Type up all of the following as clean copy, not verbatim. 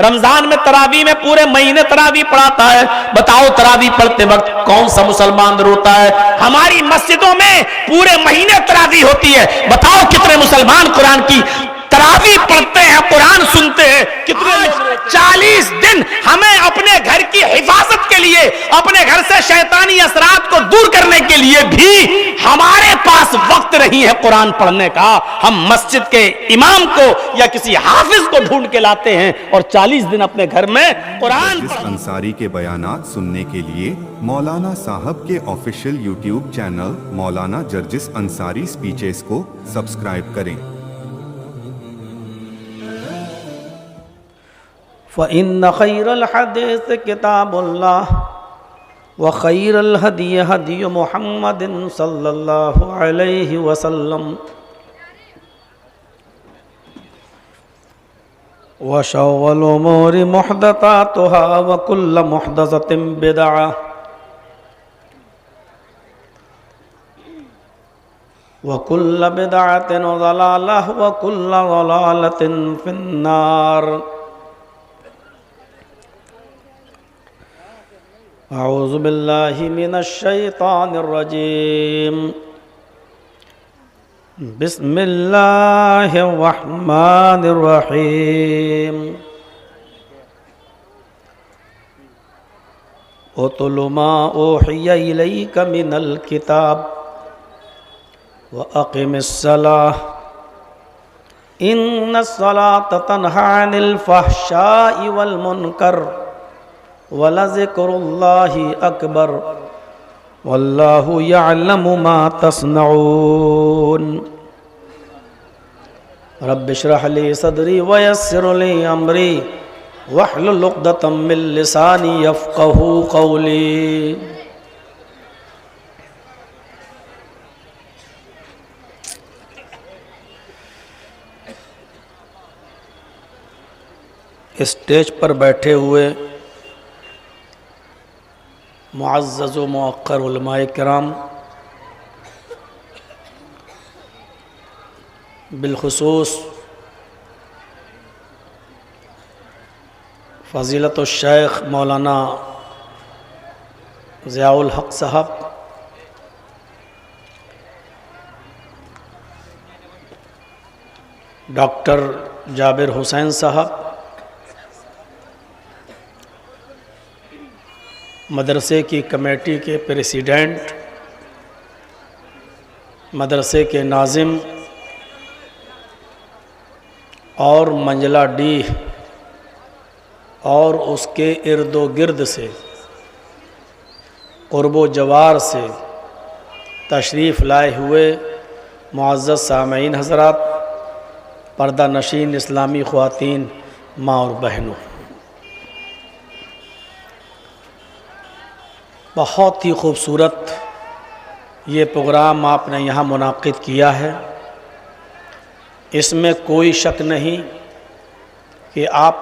रमजान में तरावी में पूरे महीने तरावी पढ़ाता है। बताओ तरावी पढ़ते वक्त कौन सा मुसलमान रोता है? हमारी मस्जिदों में पूरे महीने तरावी होती है। बताओ कितने मुसलमान कुरान की तरावी पढ़ते हैं, कुरान सुनते हैं? कितने? 40 दिन हमें अपने घर की हिफाजत के लिए, अपने घर से शैतानी असरात को दूर करने के लिए भी हमारे पास वक्त नहीं है कुरान पढ़ने का। हम मस्जिद के इमाम को या किसी हाफिज को ढूंढ के लाते हैं और 40 दिन अपने घर में कुरान। जर्जिस अंसारी के बयानात सुनने के लिए मौलाना साहब के ऑफिशियल यूट्यूब चैनल मौलाना जर्जिस अंसारी स्पीचेस को सब्सक्राइब करें। फ़इन्न खैरल हदीस किताबुल्लाह व खैरल हदी हदी मुहम्मदिन सल्लल्लाहु अलैहि वसल्लम व शर्रुल उमूरि मुहदसातुहा व कुल्लु मुहदसतिन बिदअह व कुल्लु बिदअतिन ज़लालह व कुल्लु ज़लालतिन फिन्नार। अऊज़ु बिल्लाहि मिनश शैतानिर रजीम। बिस्मिल्लाहिर रहमानिर रहीम। उतलु मा ऊहिया इलैका मिनल किताब व अक़िमिस सलाह इन्नस सलाता तन्हा अनिल फ़हशाइ वल मुनकर वलज़िक्रुल्लाहि अकबर वल्लाहु यअलमु मा तस्नऊन। रब्बिश्रह ली सदरी वयस्सिर ली अमरी वहलुल उक़दतम मिन लिसानी यफ़क़हू क़ौली। स्टेज पर बैठे हुए मुअज़्ज़ज़ व मुअक्कर उलमाए किराम, बिलखुसूस फ़ज़ीलतुश शेख मौलाना ज़ियाउल हक़ साहब, डॉक्टर जाबिर हुसैन साहब, मदरसे की कमेटी के प्रेसिडेंट, मदरसे के नाज़िम और मंजला डी और उसके इर्दो गिर्द से क़ुर्बो जवार से तशरीफ़ लाए हुए मुअज़्ज़ज़ सामईन हज़रात, पर्दा नशीन इस्लामी ख़वातीन, माँ और बहनों, बहुत ही खूबसूरत ये प्रोग्राम आपने यहाँ मुनाक़िद किया है। इसमें कोई शक नहीं कि आप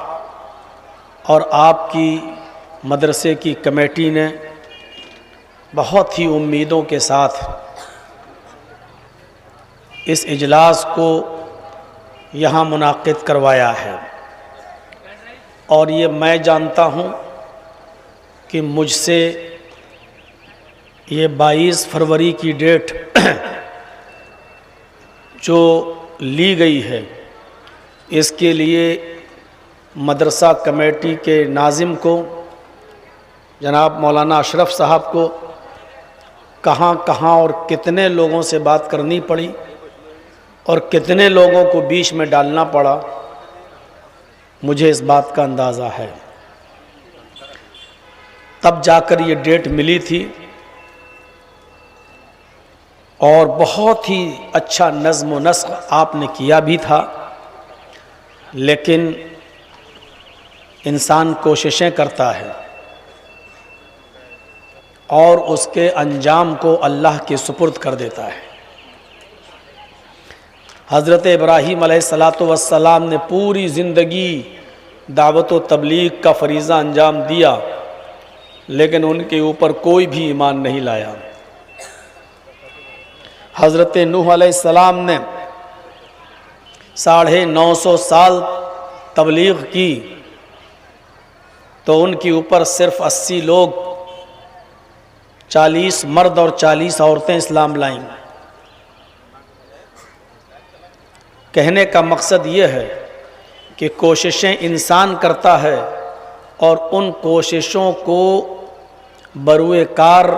और आपकी मदरसे की कमेटी ने बहुत ही उम्मीदों के साथ इस इजलास को यहाँ मुनाक़िद करवाया है। और ये मैं जानता हूँ कि मुझसे ये 22 फरवरी की डेट जो ली गई है, इसके लिए मदरसा कमेटी के नाज़िम को जनाब मौलाना अशरफ साहब को कहाँ कहाँ और कितने लोगों से बात करनी पड़ी और कितने लोगों को बीच में डालना पड़ा, मुझे इस बात का अंदाज़ा है। तब जाकर ये डेट मिली थी और बहुत ही अच्छा नज़्म व नस्ख़ आपने किया भी था, लेकिन इंसान कोशिशें करता है और उसके अंजाम को अल्लाह के सुपुर्द कर देता है। हज़रत इब्राहीम अलैहिस्सलातु वस्सलाम ने पूरी ज़िंदगी दावत व तबलीग का फ़रीज़ा अंजाम दिया, लेकिन उनके ऊपर कोई भी ईमान नहीं लाया। हज़रत नूह अलैहिस्सलाम ने 950 साल तबलीग की, तो उनके ऊपर सिर्फ 80 लोग, 40 मर्द और 40 औरतें इस्लाम लाएंगी। कहने का मकसद ये है कि कोशिशें इंसान करता है और उन कोशिशों को बरूए कार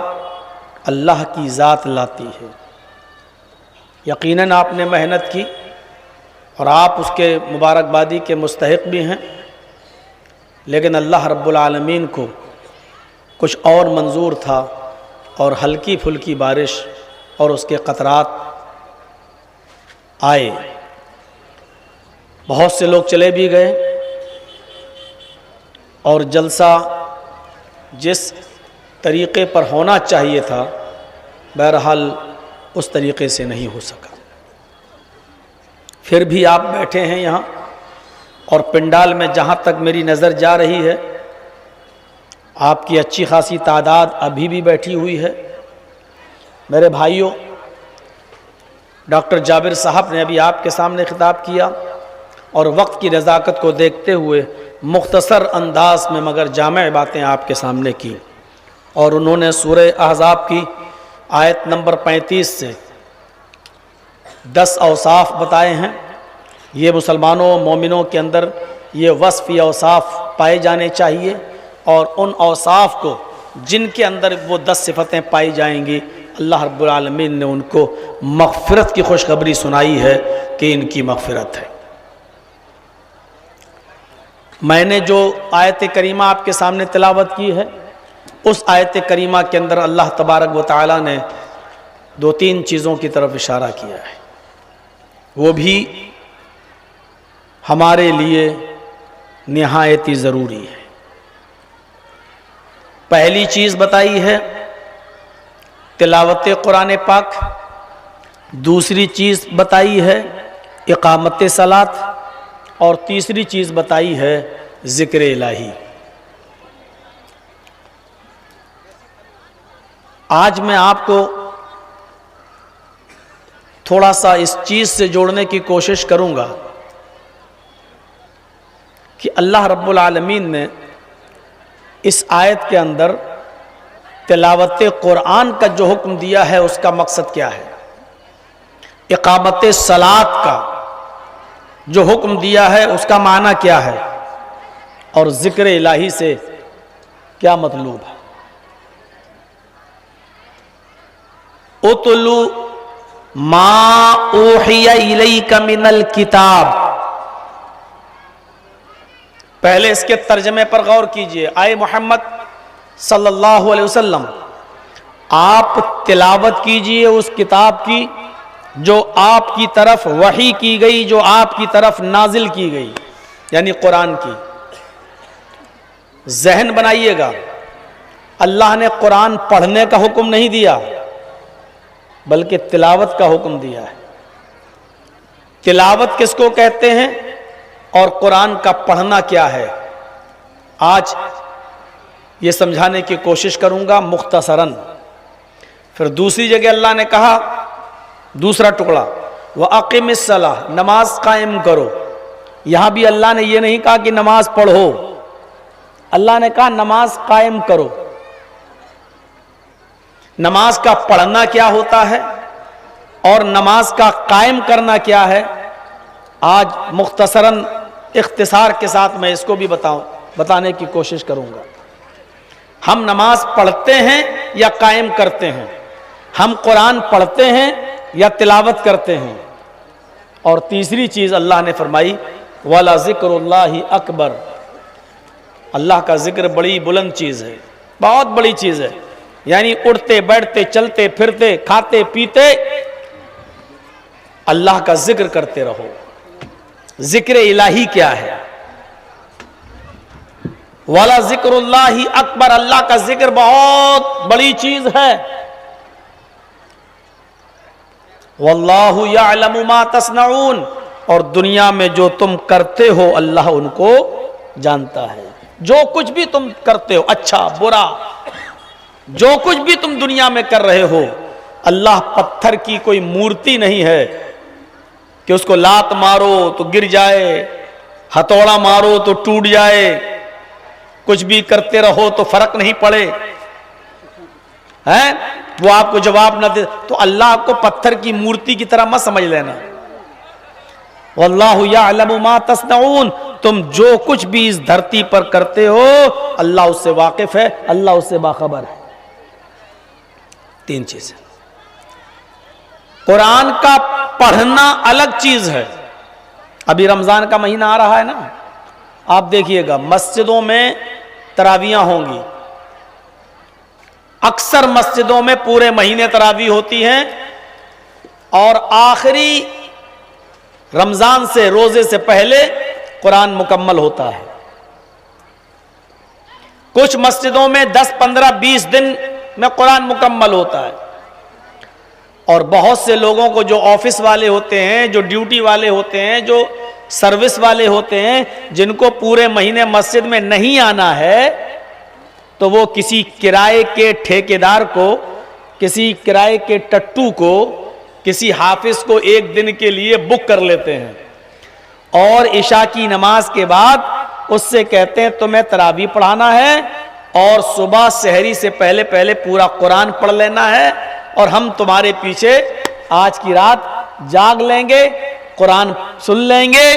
अल्लाह की ज़ात लाती है। यकीनन आपने मेहनत की और आप उसके मुबारकबादी के मुस्तहिक भी हैं, लेकिन अल्लाह रब्बुल आलमीन को कुछ और मंजूर था और हल्की फुल्की बारिश और उसके क़तरात आए। बहुत से लोग चले भी गए और जलसा जिस तरीक़े पर होना चाहिए था बहरहाल उस तरीक़े से नहीं हो सका। फिर भी आप बैठे हैं यहाँ और पंडाल में जहाँ तक मेरी नज़र जा रही है आपकी अच्छी खासी तादाद अभी भी बैठी हुई है। मेरे भाइयों, डॉक्टर जाबिर साहब ने अभी आपके सामने खिताब किया और वक्त की नज़ाकत को देखते हुए मुख्तसर अंदाज में मगर जामे बातें आपके सामने की और उन्होंने सूरह अहज़ाब की आयत नंबर 35 से 10 औसाफ बताए हैं। ये मुसलमानों मोमिनों के अंदर ये वस्फ़ या औसाफ पाए जाने चाहिए और उन औसाफ को जिनके अंदर वो 10 सिफ़तें पाई जाएंगी अल्लाह रब्बुल आलमीन ने उनको मग़फ़िरत की खुशखबरी सुनाई है कि इनकी मग़फ़िरत है। मैंने जो आयत करीमा आपके सामने तिलावत की है उस आयत करीमा के अंदर अल्लाह तबारक व तआला ने 2-3 चीज़ों की तरफ इशारा किया है, वो भी हमारे लिए निहायत ही ज़रूरी है। पहली चीज़ बताई है तिलावत कुरान पाक, दूसरी चीज़ बताई है इकामत सलात और तीसरी चीज़ बताई है ज़िक्र इलाही। आज मैं आपको थोड़ा सा इस चीज़ से जोड़ने की कोशिश करूंगा कि अल्लाह रब्बुल आलमीन ने इस आयत के अंदर तिलावत कुरान का जो हुक्म दिया है उसका मकसद क्या है, इकामत सलात का जो हुक्म दिया है उसका माना क्या है और ज़िक्र इलाही से क्या मतलूब है। उतलु मा ऊहिया इलैका मिनल किताब। पहले इसके तर्जमे पर गौर कीजिए। आए मोहम्मद सल्लल्लाहु अलैहि वसल्लम, आप तिलावत कीजिए उस किताब की जो आपकी तरफ वही की गई, जो आपकी तरफ नाजिल की गई, यानी कुरान की। जहन बनाइएगा, अल्लाह ने कुरान पढ़ने का हुक्म नहीं दिया बल्कि तिलावत का हुक्म दिया है। तिलावत किसको कहते हैं और कुरान का पढ़ना क्या है, आज ये समझाने की कोशिश करूंगा मुख्तसरन। फिर दूसरी जगह अल्लाह ने कहा, दूसरा टुकड़ा, व अक़िमिस सलाह, नमाज कायम करो। यहां भी अल्लाह ने यह नहीं कहा कि नमाज पढ़ो, अल्लाह ने कहा नमाज कायम करो। नमाज का पढ़ना क्या होता है और नमाज का कायम करना क्या है, आज मुख्तसरन इख्तिसार के साथ मैं इसको भी बताने की कोशिश करूंगा। हम नमाज पढ़ते हैं या कायम करते हैं, हम कुरान पढ़ते हैं या तिलावत करते हैं। और तीसरी चीज़ अल्लाह ने फरमाई वाला ज़िक्रुल्लाहि अकबर, अल्लाह का जिक्र बड़ी बुलंद चीज़ है, बहुत बड़ी चीज़ है। यानी उठते बैठते चलते फिरते खाते पीते अल्लाह का जिक्र करते रहो। जिक्र इलाही क्या है, वाला ज़िक्रुल्लाहि अकबर, अल्लाह का जिक्र बहुत बड़ी चीज़ है। वल्लाहु यअलमु मा तस्नऊन, और दुनिया में जो तुम करते हो अल्लाह उनको जानता है। जो कुछ भी तुम करते हो, अच्छा बुरा, जो कुछ भी तुम दुनिया में कर रहे हो, अल्लाह पत्थर की कोई मूर्ति नहीं है कि उसको लात मारो तो गिर जाए, हथौड़ा मारो तो टूट जाए। कुछ भी करते रहो तो फर्क नहीं पड़े, हैं? वो आपको जवाब न दे तो अल्लाह को पत्थर की मूर्ति की तरह मत समझ लेना। वल्लाहु यअलमु मा तस्नऊन, तुम जो कुछ भी इस धरती पर करते हो अल्लाह उससे वाकिफ है, अल्लाह उससे बाखबर है। 3 चीज। कुरान का पढ़ना अलग चीज है। अभी रमजान का महीना आ रहा है ना, आप देखिएगा मस्जिदों में तरावियां होंगी। अक्सर मस्जिदों में पूरे महीने तरावी होती हैं और आखिरी रमजान से, रोजे से पहले कुरान मुकम्मल होता है। कुछ मस्जिदों में 10, 15, 20 दिन में कुरान मुकम्मल होता है। और बहुत से लोगों को, जो ऑफिस वाले होते हैं, जो ड्यूटी वाले होते हैं, जो सर्विस वाले होते हैं, जिनको पूरे महीने मस्जिद में नहीं आना है, तो वो किसी किराए के ठेकेदार को, किसी किराए के टट्टू को, किसी हाफिज को एक दिन के लिए बुक कर लेते हैं और इशा की नमाज के बाद उससे कहते हैं तुम्हें तरावी पढ़ाना है और सुबह सहरी से पहले पहले पूरा कुरान पढ़ लेना है और हम तुम्हारे पीछे आज की रात जाग लेंगे, कुरान सुन लेंगे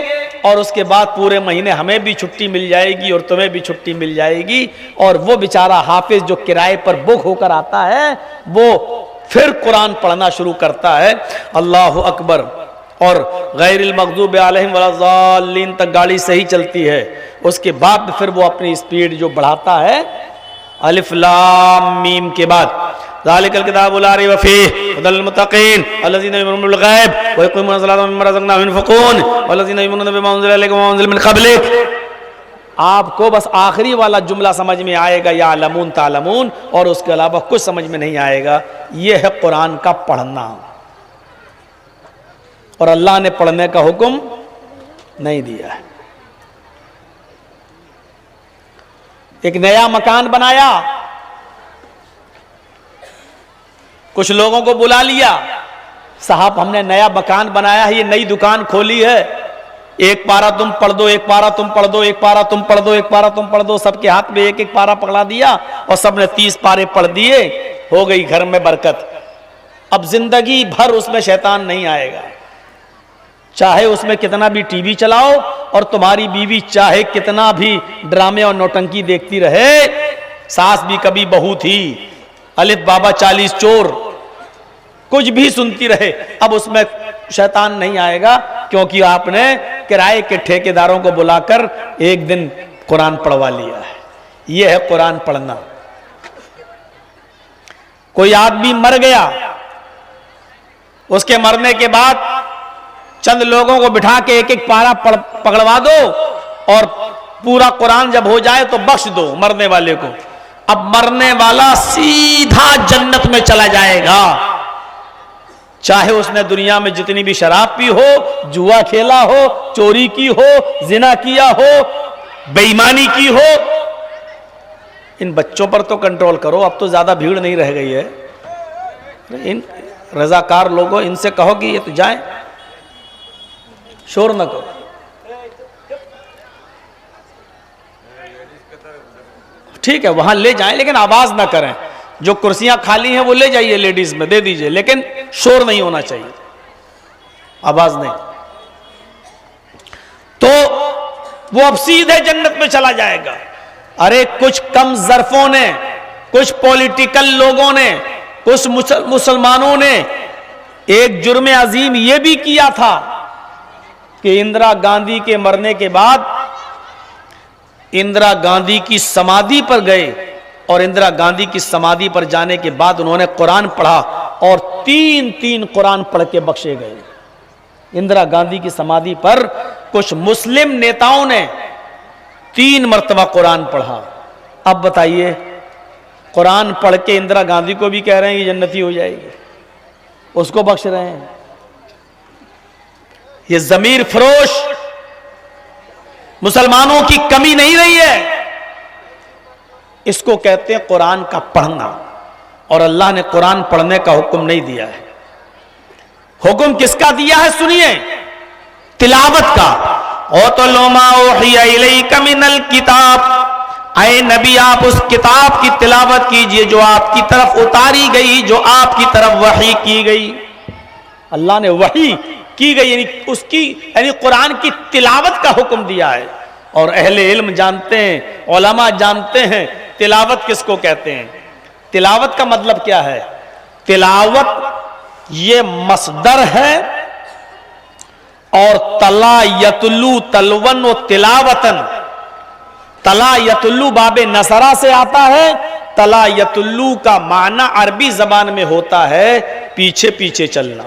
और उसके बाद पूरे महीने हमें भी छुट्टी मिल जाएगी और तुम्हें भी छुट्टी मिल जाएगी। और वो बेचारा हाफिज जो किराए पर बुक होकर आता है वो फिर कुरान पढ़ना शुरू करता है। अल्लाहु अकबर। और गैरिल मग़दूबि अलैहिम वलज़ालिन तक गाड़ी सही चलती है, उसके बाद फिर वो अपनी स्पीड जो बढ़ाता है अलिफ लाम मीम के बाद ज़ालिकल किताबु ला रैब फ़ीहि हुदल लिल-मुत्तक़ीन अल्लज़ीना युमिनूना बिल गैब व युक़ीमूना स-सलाता व मिम्मा रज़क़नाहुम युनफ़िक़ून वल्लज़ीना युमिनूना बिमा उन्ज़िला इलैका व मा उन्ज़िला मिन क़ब्लिक। आपको बस आखिरी वाला जुमला समझ में आएगा, या अलमून तालमून, और उसके अलावा कुछ समझ में नहीं आएगा। यह है कुरान का पढ़ना। और अल्लाह ने पढ़ने का हुक्म नहीं दिया है। एक नया मकान बनाया, कुछ लोगों को बुला लिया, साहब हमने नया मकान बनाया है, ये नई दुकान खोली है, एक पारा तुम पढ़ दो, एक पारा तुम पढ़ दो, एक पारा तुम पढ़ दो, एक पारा तुम पढ़ दो। सबके हाथ में एक एक पारा पकड़ा दिया और सबने 30 पारे पढ़ दिए। हो गई घर में बरकत। अब जिंदगी भर उसमें शैतान नहीं आएगा। चाहे उसमें कितना भी टीवी चलाओ और तुम्हारी बीवी चाहे कितना भी ड्रामे और नौटंकी देखती रहे, सास भी कभी बहू थी, अलिफ बाबा 40 चोर, कुछ भी सुनती रहे, अब उसमें शैतान नहीं आएगा, क्योंकि आपने किराए के ठेकेदारों को बुलाकर एक दिन कुरान पढ़वा लिया है। यह है कुरान पढ़ना। कोई आदमी मर गया, उसके मरने के बाद चंद लोगों को बिठा के एक एक पारा पकड़वा दो और पूरा कुरान जब हो जाए तो बख्श दो मरने वाले को। अब मरने वाला सीधा जन्नत में चला जाएगा, चाहे उसने दुनिया में जितनी भी शराब पी हो, जुआ खेला हो, चोरी की हो, जिना किया हो, बेईमानी की हो। इन बच्चों पर तो कंट्रोल करो, अब तो ज्यादा भीड़ नहीं रह गई है। इन रजाकार लोगों, इनसे कहो कि ये तो जाए, शोर न करो। ठीक है, वहां ले जाएं, लेकिन आवाज ना करें। जो कुर्सियां खाली हैं वो ले जाइए, लेडीज में दे दीजिए, लेकिन शोर नहीं होना चाहिए, आवाज नहीं। तो वो अब सीधे जन्नत में चला जाएगा। अरे कुछ कम ज़र्फों ने, कुछ पॉलिटिकल लोगों ने, कुछ मुसलमानों ने एक जुर्म अजीम ये भी किया था कि इंदिरा गांधी के मरने के बाद इंदिरा गांधी की समाधि पर गए और इंदिरा गांधी की समाधि पर जाने के बाद उन्होंने कुरान पढ़ा और 3-3 कुरान पढ़ के बख्शे गए। इंदिरा गांधी की समाधि पर कुछ मुस्लिम नेताओं ने 3 मरतबा कुरान पढ़ा। अब बताइए, कुरान पढ़ के इंदिरा गांधी को भी कह रहे हैं कि जन्नती हो जाएगी, उसको बख्श रहे हैं। ये जमीर फरोश मुसलमानों की कमी नहीं रही है, इसको कहते हैं कुरान का पढ़ना। और अल्लाह ने कुरान पढ़ने का हुक्म नहीं दिया है। हुक्म किसका दिया है सुनिए, तिलावत का। ओ तो लोमा ओहिया इलैका मिनल किताब, आए नबी आप उस किताब की तिलावत कीजिए जो आपकी तरफ उतारी गई, जो आपकी तरफ वही की गई। अल्लाह ने वही की गई यानी उसकी यानी कुरान की तिलावत का हुक्म दिया है। और अहले इल्म जानते हैं, उलमा जानते हैं तिलावत किसको कहते हैं। तिलावत का मतलब क्या है? तिलावत ये मसदर है और तला यतलू तलवन व तिलावतन, तला यतुल्लू बाबे नसरा से आता है। तला यतुल्लू का माना अरबी जबान में होता है पीछे पीछे चलना।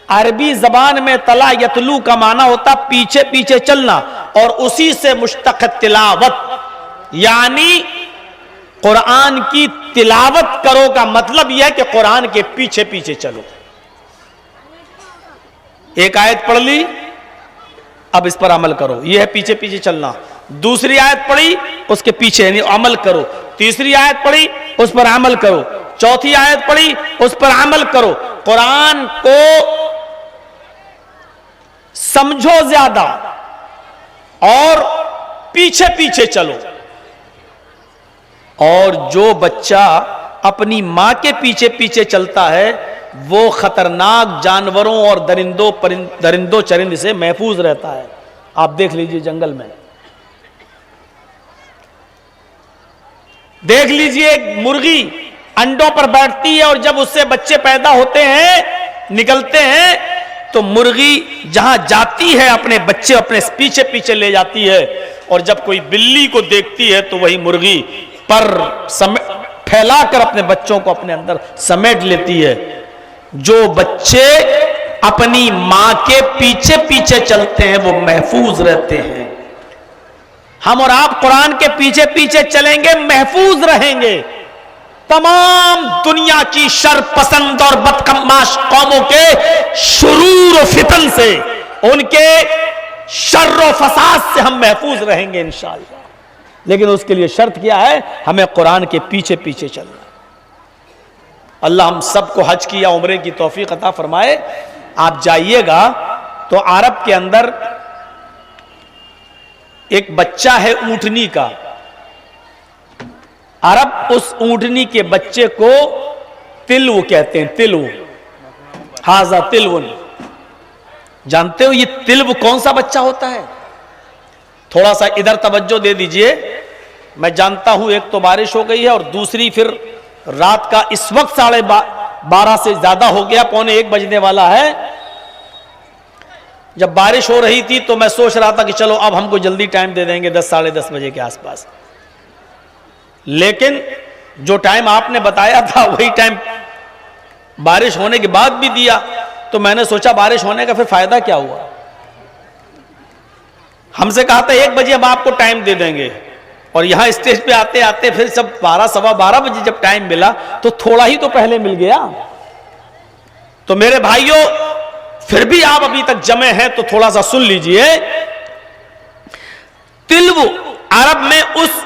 अरबी जबान में तला यतलू का माना होता पीछे पीछे चलना, और उसी से मुश्तक तिलावत यानी कुरान की तिलावत करो का मतलब यह है कि कुरान के पीछे पीछे चलो। एक आयत पढ़ ली, अब इस पर अमल करो, यह है पीछे पीछे चलना। दूसरी आयत पढ़ी, उसके पीछे यानी अमल करो। तीसरी आयत पढ़ी, उस पर अमल करो। चौथी आयत पढ़ी, उस पर अमल करो। कुरान को समझो ज्यादा और पीछे पीछे चलो। और जो बच्चा अपनी मां के पीछे पीछे चलता है वो खतरनाक जानवरों और दरिंदों चरिंद से महफूज रहता है। आप देख लीजिए जंगल में, देख लीजिए एक मुर्गी अंडों पर बैठती है और जब उससे बच्चे पैदा होते हैं, निकलते हैं, तो मुर्गी जहां जाती है अपने बच्चे अपने पीछे पीछे ले जाती है। और जब कोई बिल्ली को देखती है तो वही मुर्गी पर फैलाकर अपने बच्चों को अपने अंदर समेट लेती है। जो बच्चे अपनी मां के पीछे पीछे चलते हैं वो महफूज रहते हैं। हम और आप कुरान के पीछे पीछे चलेंगे, महफूज रहेंगे तमाम दुनिया की शर पसंद और बदकमाश कौमों के शुरूर और फितन से, उनके शर और फसाद से हम महफूज रहेंगे इंशाअल्लाह। लेकिन उसके लिए शर्त क्या है? हमें कुरान के पीछे पीछे चलना। अल्लाह हम सबको हज की या उम्रे की तौफीक अता फरमाए। आप जाइएगा तो अरब के अंदर एक बच्चा है ऊंटनी का। अरब उस ऊंटनी के बच्चे को तिल्व कहते हैं। तिल्व, हाजा तिल्वन। जानते हो ये तिल्व कौन सा बच्चा होता है? थोड़ा सा इधर तवज्जो दे दीजिए। मैं जानता हूं एक तो बारिश हो गई है और दूसरी फिर रात का इस वक्त 12:30 से ज्यादा हो गया, 1:45 बजने वाला है। जब बारिश हो रही थी तो मैं सोच रहा था कि चलो अब हमको जल्दी टाइम दे देंगे 10 साढ़े 10 बजे के आसपास, लेकिन जो टाइम आपने बताया था वही टाइम बारिश होने के बाद भी दिया। तो मैंने सोचा बारिश होने का फिर फायदा क्या हुआ। हमसे कहा था 1 बजे हम आपको टाइम दे देंगे, और यहां स्टेज पे आते आते फिर सब 12 सवा 12 बजे जब टाइम मिला तो थोड़ा ही तो पहले मिल गया। तो मेरे भाइयों फिर भी आप अभी तक जमे हैं तो थोड़ा सा सुन लीजिए। तिल्व अरब में उस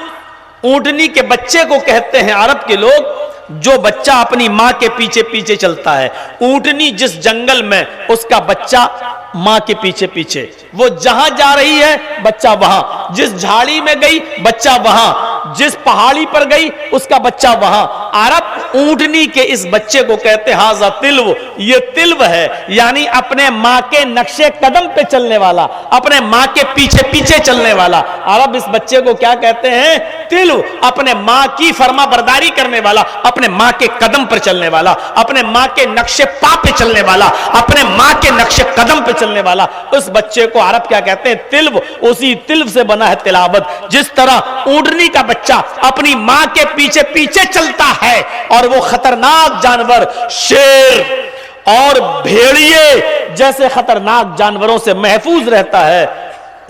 ऊंटनी के बच्चे को कहते हैं अरब के लोग जो बच्चा अपनी मां के पीछे पीछे चलता है। ऊंटनी जिस जंगल में, उसका बच्चा मां के पीछे पीछे, वो जहां जा रही है बच्चा वहां, जिस झाड़ी में गई बच्चा वहां, जिस पहाड़ी पर गई उसका बच्चा वहां। अरब ऊंटनी के इस बच्चे को कहते हैं हाजा तिल्व। ये तिल्व है यानी अपने मां के नक्शे कदम पे चलने वाला, अपने मां के पीछे पीछे चलने वाला। अरब इस बच्चे को क्या कहते हैं? तिल्व। अपने मां की फरमा बरदारी करने वाला, अपने मां के कदम पर चलने वाला, अपने मां के नक्शे पा पे चलने वाला, अपने मां के नक्शे कदम पे चलने वाला। उस बच्चे को अरब क्या कहते हैं? तिल्व। उसी तिल्व से बना है तिलावत। जिस तरह ऊंटनी का बच्चा अपनी मां के पीछे पीछे चलता है और वो खतरनाक जानवर शेर और भेड़िए जैसे खतरनाक जानवरों से महफूज रहता है,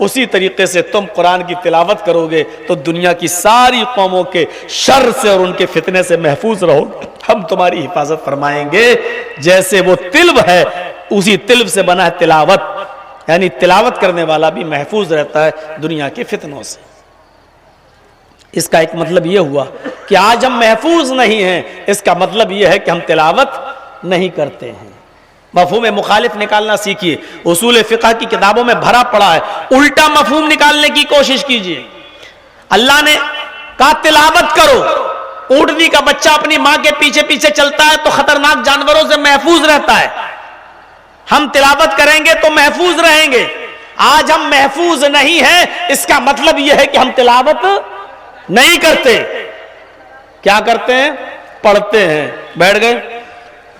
उसी तरीके से तुम कुरान की तिलावत करोगे तो दुनिया की सारी कौमों के शर से और उनके फितने से महफूज रहोगे। हम तुम्हारी हिफाजत फरमाएंगे। जैसे वो तिल्व है उसी तिल्व से बना है तिलावत, यानी तिलावत करने वाला भी महफूज रहता है दुनिया के फितनों से। इसका एक मतलब यह हुआ कि आज हम महफूज नहीं हैं, इसका मतलब यह है कि हम तिलावत नहीं करते हैं। मफहूम मुखालिफ निकालना सीखिए। उसूल फिक़ह की किताबों में भरा पड़ा है, उल्टा मफहूम निकालने की कोशिश कीजिए। अल्लाह ने कहा तिलावत करो। ऊंटनी का बच्चा अपनी मां के पीछे पीछे चलता है तो खतरनाक जानवरों से महफूज रहता है। हम तिलावत करेंगे तो महफूज रहेंगे। आज हम महफूज नहीं हैं, इसका मतलब यह है कि हम तिलावत नहीं करते। क्या करते हैं? पढ़ते हैं। बैठ गए,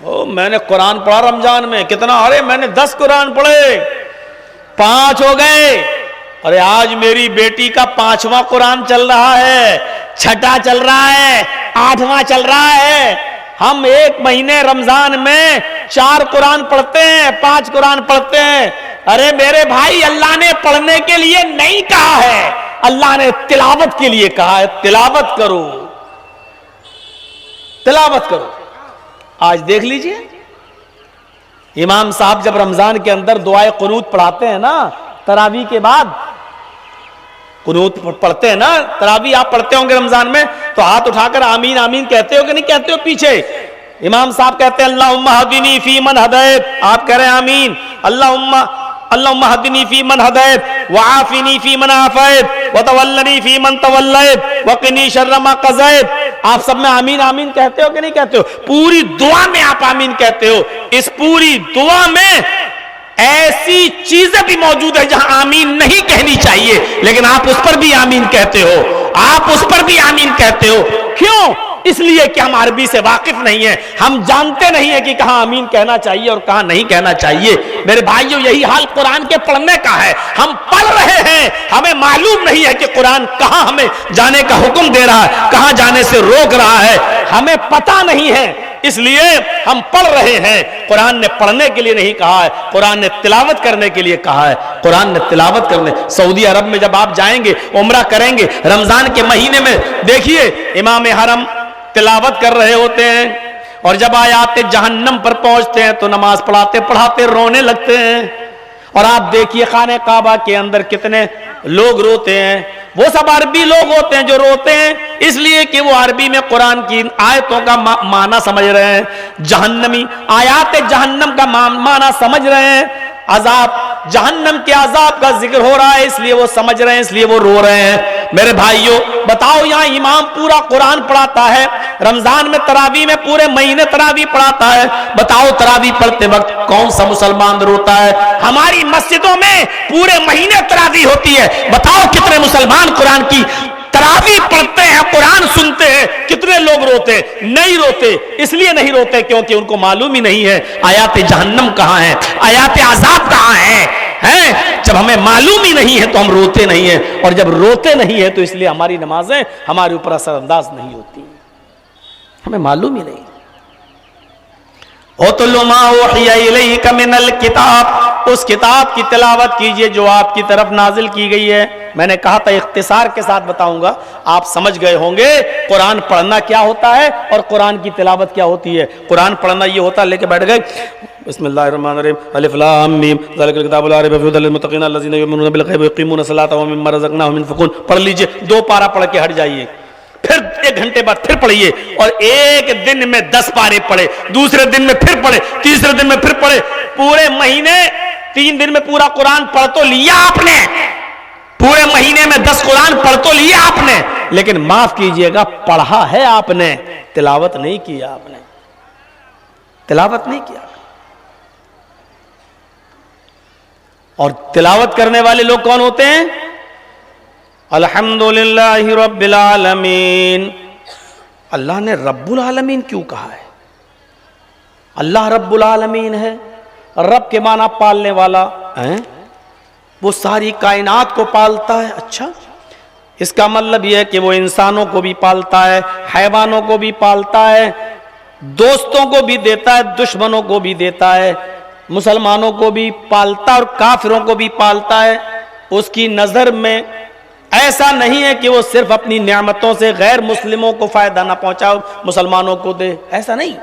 ओ मैंने कुरान पढ़ा रमजान में, कितना? अरे मैंने 10 कुरान पढ़े, 5 हो गए। अरे आज मेरी बेटी का 5वां कुरान चल रहा है, 6ठा चल रहा है, 8वां चल रहा है। हम एक महीने रमजान में 4 कुरान पढ़ते हैं, 5 कुरान पढ़ते हैं। अरे मेरे भाई, अल्लाह ने पढ़ने के लिए नहीं कहा है, अल्लाह ने तिलावत के लिए कहा है। तिलावत करो, तिलावत करो। आज देख लीजिए, इमाम साहब जब रमजान के अंदर दुआए कुनूत पढ़ाते हैं ना, तरावी के बाद कुनूत पढ़ते हैं ना, तरावी आप पढ़ते होंगे रमजान में, तो हाथ उठाकर आमीन आमीन कहते हो कि नहीं कहते हो? पीछे इमाम साहब कहते हैं अल्लाहुम्मा हदीनी फी मन हदैत, आप कह रहे हैं आमीन। अल्लाहुम्मा हदीनी फी मन हदैत व आफिनी फी मन आफैत व तवल्लनी फी मन तवल्लैत व क़िनी शर्र मा क़ज़ैत। आप सब में आमीन आमीन कहते हो कि नहीं कहते हो? पूरी दुआ में आप आमीन कहते हो। इस पूरी दुआ में ऐसी चीजें भी मौजूद है जहां आमीन नहीं कहनी चाहिए, लेकिन आप उस पर भी आमीन कहते हो। आप उस पर भी आमीन कहते हो। क्यों? इसलिए कि हम अरबी से वाकिफ नहीं है, हम जानते नहीं है कि कहां आमीन कहना चाहिए और कहां नहीं कहना चाहिए। मेरे भाइयों, यही हाल कुरान के पढ़ने का है। हम पढ़ रहे हैं, हमें मालूम नहीं है कि कुरान कहां हमें जाने का हुक्म दे रहा है, कहां जाने से रोक रहा है, हमें पता नहीं है, इसलिए हम पढ़ रहे हैं। कुरान ने पढ़ने के लिए नहीं कहा है, कुरान ने तिलावत करने के लिए कहा है। कुरान ने तिलावत करने, सऊदी अरब में जब आप जाएंगे, उम्रा करेंगे, रमजान के महीने में देखिए इमाम हरम तिलावत कर रहे होते हैं, और जब आयात जहन्नम पर पहुंचते हैं तो नमाज पढ़ाते पढ़ाते रोने लगते हैं। और आप देखिए खाने काबा के अंदर कितने लोग रोते हैं। वो सब अरबी लोग होते हैं जो रोते हैं, इसलिए कि वो अरबी में कुरान की आयतों का माना समझ रहे हैं। जहन्नमी आयात जहन्नम का माना समझ रहे हैं। अजाब, जहन्नम के अजाब का जिक्र हो रहा है, इसलिए वो समझ रहे हैं, इसलिए वो रो रहे हैं। मेरे भाइयों, बताओ, यहां इमाम पूरा कुरान पढ़ाता है, रमजान में तरावी में पूरे महीने तरावी पढ़ाता है। बताओ, तरावी पढ़ते वक्त कौन सा मुसलमान रोता है? हमारी मस्जिदों में पूरे महीने तरावी होती है। बताओ, कितने मुसलमान कुरान की तरावी पढ़ते हैं, कुरान सुनते हैं, कितने लोग रोते? नहीं रोते। इसलिए नहीं रोते क्योंकि उनको मालूम ही नहीं है आयात जहन्नम कहां है, आयात अजाब कहां है। जब हमें मालूम ही नहीं है तो हम रोते नहीं है, और जब रोते नहीं है तो इसलिए हमारी नमाजें हमारे ऊपर असरअंदाज नहीं होती, हमें मालूम ही नहीं। किताब, उस किताब की तिलावत कीजिए जो आपकी तरफ नाजिल की गई है। मैंने कहा था इख्तिसार के साथ बताऊंगा, आप समझ गए होंगे कुरान पढ़ना क्या होता है और कुरान की तिलावत क्या होती है। कुरान पढ़ना ये होता है, लेके बैठ गए, बिस्मिल्लाहिर्रहमानिर्रहीम, अलिफ लाम मीम, ज़ालिकल किताबुल ला रैब फीहि हुदल लिलमुत्तक़ीन अल्लज़ीना युमिनूना बिल ग़ैबि व युक़ीमूना सलाता व मिम्मा रज़क़नाहुम युनफ़िक़ून। पढ़ लीजिए, 2 पारा पढ़ के हट जाइए, फिर 1 घंटे बाद फिर पढ़िए, और एक दिन में 10 पारे पढ़े, दूसरे दिन में फिर पढ़े, तीसरे दिन में फिर पढ़े। पूरे महीने 3 दिन में पूरा कुरान पढ़ तो लिया आपने, पूरे महीने में 10 कुरान पढ़ तो लिया आपने, लेकिन माफ कीजिएगा, पढ़ा है आपने, तिलावत नहीं किया आपने, तिलावत नहीं किया। और तिलावत करने वाले लोग कौन होते हैं? अल्हम्दुलिल्लाहि रब्बिल आलमीन। अल्लाह ने रब्बुल आलमीन क्यों कहा है? अल्लाह रब्बुल आलमीन है, रब के माना पालने वाला है, वो सारी कायनात को पालता है। अच्छा, इसका मतलब यह है कि वो इंसानों को भी पालता है, हैवानों को भी पालता है, दोस्तों को भी देता है, दुश्मनों को भी देता है, मुसलमानों को भी पालता है और काफिरों को भी पालता है। उसकी नजर में ऐसा नहीं है कि वो सिर्फ अपनी नियामतों से गैर मुस्लिमों को फायदा ना पहुंचाओ, मुसलमानों को दे, ऐसा नहीं।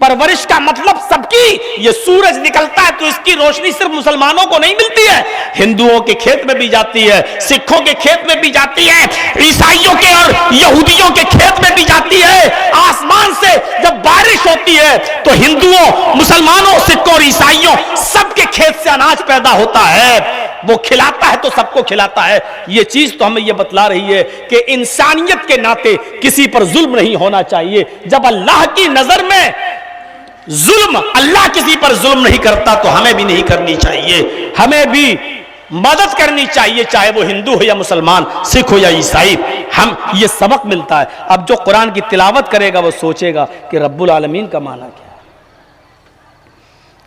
परवरिश का मतलब सबकी। ये सूरज निकलता है तो इसकी रोशनी सिर्फ मुसलमानों को नहीं मिलती है, हिंदुओं के खेत में भी जाती है, सिखों के खेत में भी जाती है, ईसाइयों के और यहूदियों के खेत में भी जाती है। आसमान से जब बारिश होती है तो हिंदुओं, मुसलमानों, सिखों और ईसाइयों सबके खेत से अनाज पैदा होता है। वो खिलाता है तो सबको खिलाता है। ये चीज तो हमें ये बतला रही है कि इंसानियत के नाते किसी पर जुल्म नहीं होना चाहिए। जब अल्लाह की नजर में जुल्म, अल्लाह किसी पर जुल्म नहीं करता तो हमें भी नहीं करनी चाहिए, हमें भी मदद करनी चाहिए, चाहे वो हिंदू हो या मुसलमान, सिख हो या ईसाई। हम ये सबक मिलता है। अब जो कुरान की तिलावत करेगा वो सोचेगा कि रब्बुल आलमीन का माना क्या है।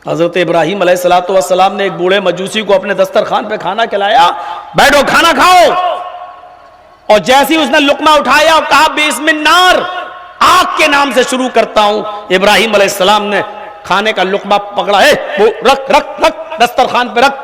हजरत इब्राहीम अलैहिस्सलाम ने एक बूढ़े मजूसी को अपने दस्तरखान पे खाना खिलाया, बैठो खाना खाओ, और जैसे ही उसने लुकमा उठाया और कहा बिस्मिल्लाह, आग के नाम से शुरू करता हूं, इब्राहीम अलैहिस्सलाम ने खाने का लुकमा पकड़ा, है वो रख रख रख दस्तरखान पे रख,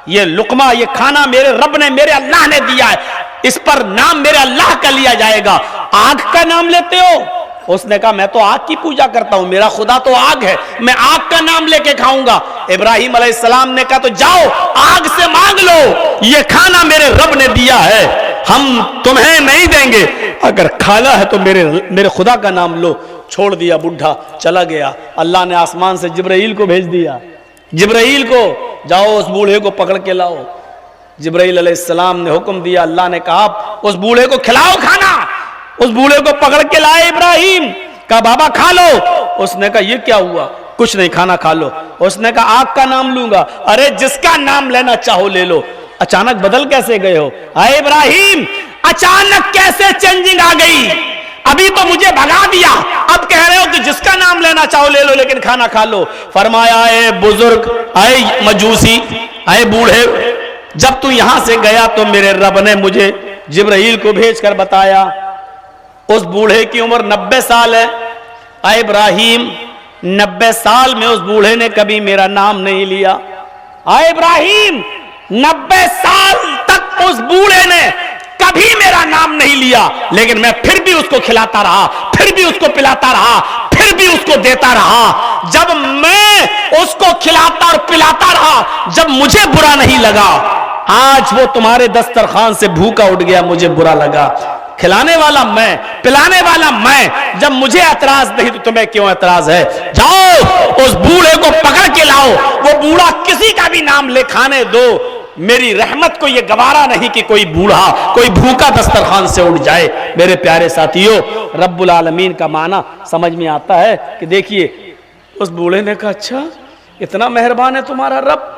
ये लुकमा, ये खाना मेरे रब ने, मेरे अल्लाह ने दिया है, इस पर नाम मेरे अल्लाह का लिया जाएगा, आग का नाम लेते हो? उसने कहा मैं तो आग की पूजा करता हूं, मेरा खुदा तो आग है, मैं आग का नाम लेके खाऊंगा। इब्राहीम अलैहिस्सलाम ने कहा तो जाओ आग से मांग लो, ये खाना मेरे रब ने दिया है, हम तुम्हें नहीं देंगे, अगर खाना है तो मेरे खुदा का नाम लो। छोड़ दिया, बुढ़ा चला गया। अल्लाह ने आसमान से जिब्राइल को भेज दिया, जिब्राइल को, जाओ उस बूढ़े को पकड़ के लाओ। जिब्राइल अलैहिस्सलाम ने हुक्म दिया, अल्लाह ने कहा उस बूढ़े को खिलाओ खाना। उस बूढ़े को पकड़ के लाए इब्राहिम, कहा बाबा खा लो। उसने कहा ये क्या हुआ? कुछ नहीं, खाना खा लो। उसने कहा आग का नाम लूंगा। अरे जिसका नाम लेना चाहो ले लो। अचानक बदल कैसे गए हो? अरे इब्राहिम, अचानक कैसे चेंजिंग आ गई? अभी तो मुझे भगा दिया, अब कह रहे हो कि जिसका नाम लेना चाहो ले लो, लेकिन खाना खा लो। फरमाया ए बुजुर्ग, आए मजूसी, आए बूढ़े, जब तू यहां से गया तो मेरे रब ने मुझे जिब्राइल को भेजकर बताया उस बूढ़े की उम्र 90 साल है। आए इब्राहिम, 90 साल में उस बूढ़े ने कभी मेरा नाम नहीं लिया। आए इब्राहिम, 90 साल तक उस बूढ़े ने कभी मेरा नाम नहीं लिया, लेकिन मैं फिर भी उसको खिलाता रहा, फिर भी उसको पिलाता रहा, फिर भी उसको देता रहा। जब मैं उसको खिलाता और पिलाता रहा, जब मुझे बुरा नहीं लगा, आज वो तुम्हारे दस्तरखान से भूखा उठ गया, मुझे बुरा लगा। खिलाने वाला मैं, पिलाने वाला मैं, जब मुझे एतराज नहीं तो तुम्हें क्यों एतराज है? जाओ उस बूढ़े को पकड़ के लाओ, वो बूढ़ा किसी का भी नाम ले खाने दो। मेरी रहमत को ये गवारा नहीं कि कोई बूढ़ा, कोई भूखा दस्तरखान से उठ जाए। मेरे प्यारे साथियों, रब्बुल आलमीन का माना समझ में आता है कि देखिए उस बूढ़े ने कहा अच्छा इतना मेहरबान है तुम्हारा रब?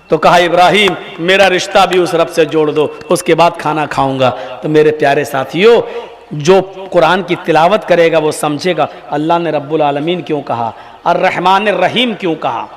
तो कहा इब्राहिम, मेरा रिश्ता भी उस रब से जोड़ दो, उसके बाद खाना खाऊंगा। तो मेरे प्यारे साथियों, जो कुरान की तिलावत करेगा वो समझेगा अल्लाह ने रब्बुल आलमीन क्यों कहा, और रहमान रहीम क्यों कहा।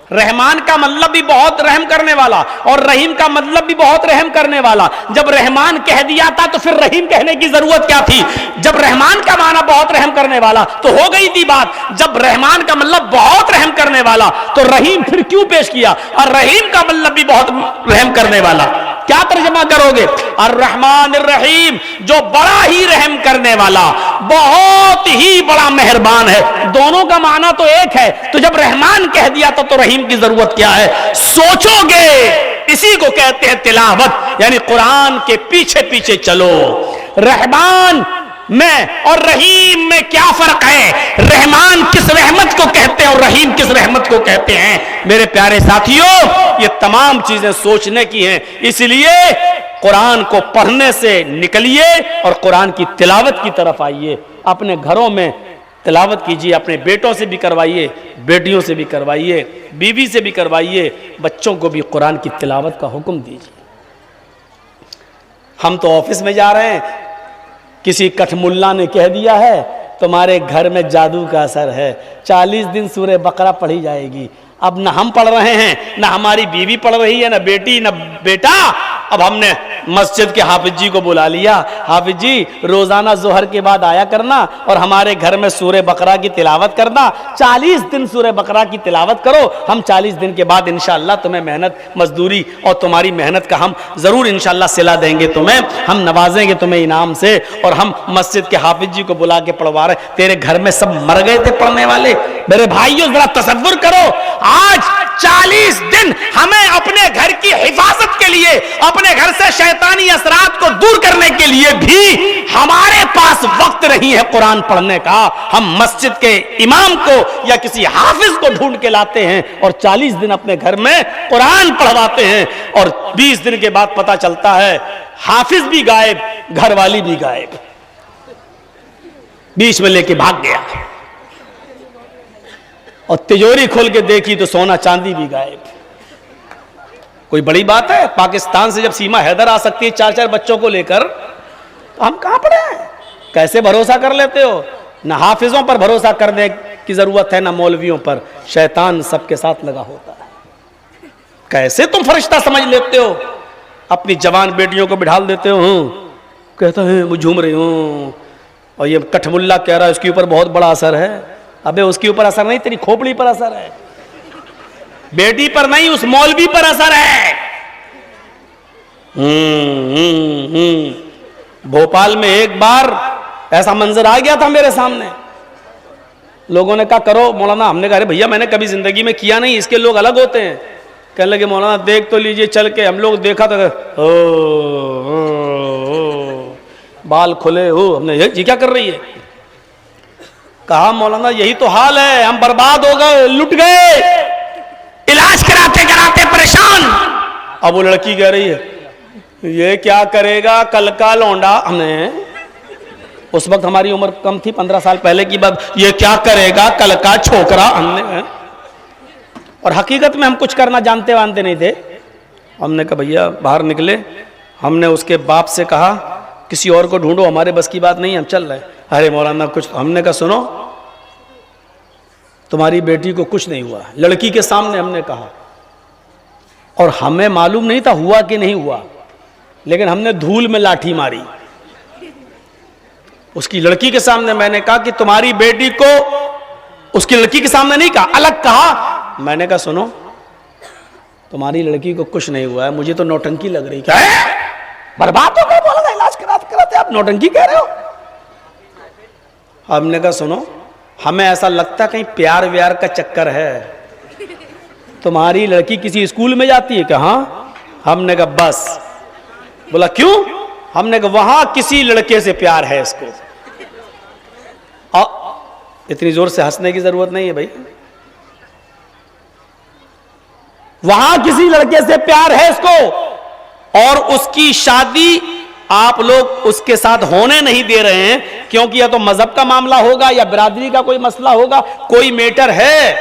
रहमान का मतलब भी बहुत रहम करने वाला, और रहीम का मतलब भी बहुत रहम करने वाला। जब रहमान कह दिया था तो फिर रहीम कहने की जरूरत क्या थी? जब रहमान का माना बहुत रहम करने वाला तो हो गई थी बात। जब रहमान का मतलब बहुत रहम करने वाला तो रहीम फिर क्यों पेश किया? और रहीम का मतलब भी बहुत रहम करने वाला, क्या तर्जमा करोगे? अर्रहमान रहीम, जो बड़ा ही रहम करने वाला, बहुत ही बड़ा मेहरबान है। दोनों का माना तो एक है, तो जब रहमान कह दिया तो रहीम की जरूरत क्या है? सोचोगे, इसी को कहते हैं तिलावत, यानी कुरान के पीछे पीछे चलो। रहमान में और रहीम में क्या फर्क है? रहमान किस रहमत को कहते हैं और रहीम किस रहमत को कहते हैं? मेरे प्यारे साथियों, ये तमाम चीजें सोचने की हैं। इसलिए कुरान को पढ़ने से निकलिए और कुरान की तिलावत की तरफ आइए। अपने घरों में तिलावत कीजिए, अपने बेटों से भी करवाइए, बेटियों से भी करवाइए, बीवी से भी करवाइए, बच्चों को भी कुरान की तिलावत का हुक्म दीजिए। हम तो ऑफिस में जा रहे हैं, किसी कठमुल्ला ने कह दिया है तुम्हारे घर में जादू का असर है, 40 दिन सूरह बकरा पढ़ी जाएगी। अब न हम पढ़ रहे हैं, न हमारी बीवी पढ़ रही है, न बेटी न बेटा। अब हमने मस्जिद के हाफिज जी को बुला लिया, हाफिज जी रोजाना जोहर के बाद आया करना और हमारे घर में सूरह बकरा की तिलावत करना, 40 दिन सूरह बकरा की तिलावत करो, हम 40 दिन के बाद इंशाअल्लाह तुम्हें मेहनत मजदूरी और तुम्हारी मेहनत का हम जरूर इंशाअल्लाह सिला देंगे, तुम्हें हम नवाजेंगे तुम्हें इनाम से। और हम मस्जिद के हाफिज जी को बुला के पढ़वा रहे, तेरे घर में सब मर गए थे पढ़ने वाले। मेरे भाइयों जरा तसव्वुर करो, आज 40 दिन हमें अपने घर की हिफाजत के लिए, अपने घर से शैतानी असरात को दूर करने के लिए भी हमारे पास वक्त नहीं है कुरान पढ़ने का। हम मस्जिद के इमाम को या किसी हाफिज को ढूंढ के लाते हैं और 40 दिन अपने घर में कुरान पढ़वाते हैं और 20 दिन के बाद पता चलता है हाफिज भी गायब, घरवाली भी गायब, बीच में लेके भाग गया। और तिजोरी खोल के देखी तो सोना चांदी भी गायब। कोई बड़ी बात है? पाकिस्तान से जब सीमा हैदर आ सकती है 4-4 बच्चों को लेकर, तो हम कहां पड़े हैं? कैसे भरोसा कर लेते हो? ना हाफिजों पर भरोसा करने की जरूरत है, ना मौलवियों पर। शैतान सबके साथ लगा होता है। कैसे तुम फरिश्ता समझ लेते हो? अपनी जवान बेटियों को बिठाल देते हो, कहता है वो झूम रही हूं, और ये कठमुल्ला कह रहा है उसके ऊपर बहुत बड़ा असर है। अबे उसके ऊपर असर नहीं, तेरी खोपड़ी पर असर है, बेटी पर नहीं, उस मौलवी पर असर है। भोपाल में एक बार ऐसा मंजर आ गया था मेरे सामने, लोगों ने कहा करो मौलाना, हमने कहा अरे भैया मैंने कभी जिंदगी में किया नहीं, इसके लोग अलग होते हैं। कहने लगे मौलाना देख तो लीजिए चल के। हम लोग देखा तो बाल खुले हो, हमने ये क्या कर रही है? कहा मौलाना यही तो हाल है, हम बर्बाद हो गए, लुट गए, इलाज कराते कराते परेशान। अब वो लड़की कह रही है ये क्या करेगा कल का लौंडा। हमने उस वक्त हमारी उम्र कम थी, 15 साल पहले की बात। ये क्या करेगा कल का छोकरा। हमने, और हकीकत में हम कुछ करना जानते वानते नहीं थे। हमने कहा भैया बाहर निकले, हमने उसके बाप से कहा किसी और को ढूंढो, हमारे बस की बात नहीं, हम चल रहे। अरे मौलाना कुछ, हमने कहा सुनो तुम्हारी बेटी को कुछ नहीं हुआ, लड़की के सामने हमने कहा, और हमें मालूम नहीं था हुआ कि नहीं हुआ, लेकिन हमने धूल में लाठी मारी। उसकी लड़की के सामने मैंने कहा कि तुम्हारी बेटी को, उसकी लड़की के सामने नहीं कहा, अलग कहा। मैंने कहा सुनो तुम्हारी लड़की को कुछ नहीं हुआ है, मुझे तो नौटंकी लग रही। क्या है? बर्बाद हो गए, बोला इलाज कराते कराते आप नौटंकी कह रहे हो। हमने कहा सुनो हमें ऐसा लगता कहीं प्यार व्यार का चक्कर है, तुम्हारी लड़की किसी स्कूल में जाती है क्या? हाँ। हमने कहा बस। बोला क्यों? हमने कहा वहां किसी लड़के से प्यार है इसको। इतनी जोर से हंसने की जरूरत नहीं है भाई, वहां किसी लड़के से प्यार है इसको, और उसकी शादी आप लोग उसके साथ होने नहीं दे रहे हैं, क्योंकि या तो मजहब का मामला होगा या बिरादरी का कोई मसला होगा, कोई मैटर है,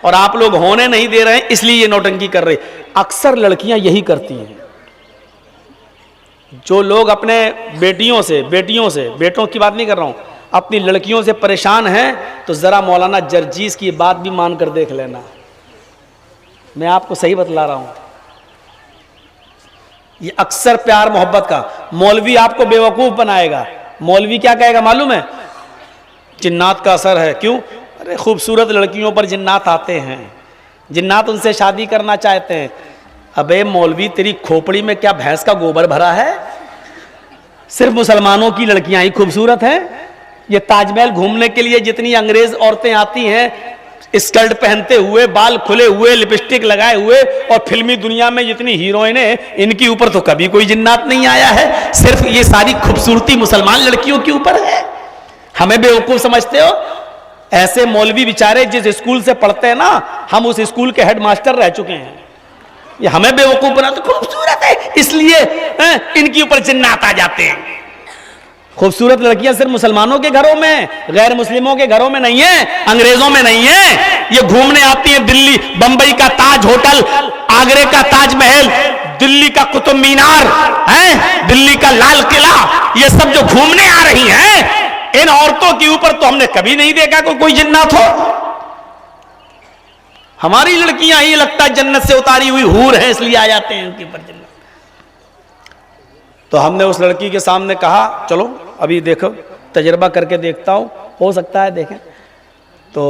और आप लोग होने नहीं दे रहे हैं, इसलिए ये नौटंकी कर रहे। अक्सर लड़कियां यही करती हैं। जो लोग अपने बेटियों से, बेटों की बात नहीं कर रहा हूं, अपनी लड़कियों से परेशान हैं, तो जरा मौलाना जर्जीस की बात भी मानकर देख लेना। मैं आपको सही बतला रहा हूं, ये अक्सर प्यार मोहब्बत का। मौलवी आपको बेवकूफ बनाएगा। मौलवी क्या कहेगा मालूम है? जिन्नात का असर है। क्यों? अरे खूबसूरत लड़कियों पर जिन्नात आते हैं, जिन्नात उनसे शादी करना चाहते हैं। अबे मौलवी तेरी खोपड़ी में क्या भैंस का गोबर भरा है? सिर्फ मुसलमानों की लड़कियां ही खूबसूरत हैं। ये ताजमहल घूमने के लिए जितनी अंग्रेज औरतें आती हैं स्कर्ट पहनते हुए, बाल खुले हुए, लिपस्टिक लगाए हुए, और फिल्मी दुनिया में जितनी हीरोइनें, इनके ऊपर तो कभी कोई जिन्नात नहीं आया है। सिर्फ ये सारी खूबसूरती मुसलमान लड़कियों के ऊपर है। हमें बेवकूफ समझते हो? ऐसे मौलवी बेचारे जिस स्कूल से पढ़ते हैं ना, हम उस स्कूल के हेडमास्टर रह चुके हैं। ये हमें बेवकूफ बनाते, खूबसूरत है इसलिए इनके ऊपर जिन्नात आ जाते हैं। खूबसूरत लड़कियां सिर्फ मुसलमानों के घरों में, गैर मुस्लिमों के घरों में नहीं है, अंग्रेजों में नहीं है। ये घूमने आती है दिल्ली, बंबई का ताज होटल, आगरे का ताजमहल, दिल्ली का कुतुब मीनार है, दिल्ली का लाल किला, ये सब जो घूमने आ रही हैं, इन औरतों के ऊपर तो हमने कभी नहीं देखा कोई जिन्नात हो। हमारी लड़कियां ही लगता है जन्नत से उतारी हुई हूर है, इसलिए आ जाते हैं उनके ऊपर जिन्नात। तो हमने उस लड़की के सामने कहा चलो अभी देखो तजर्बा करके देखता हूँ, हो सकता है देखें। तो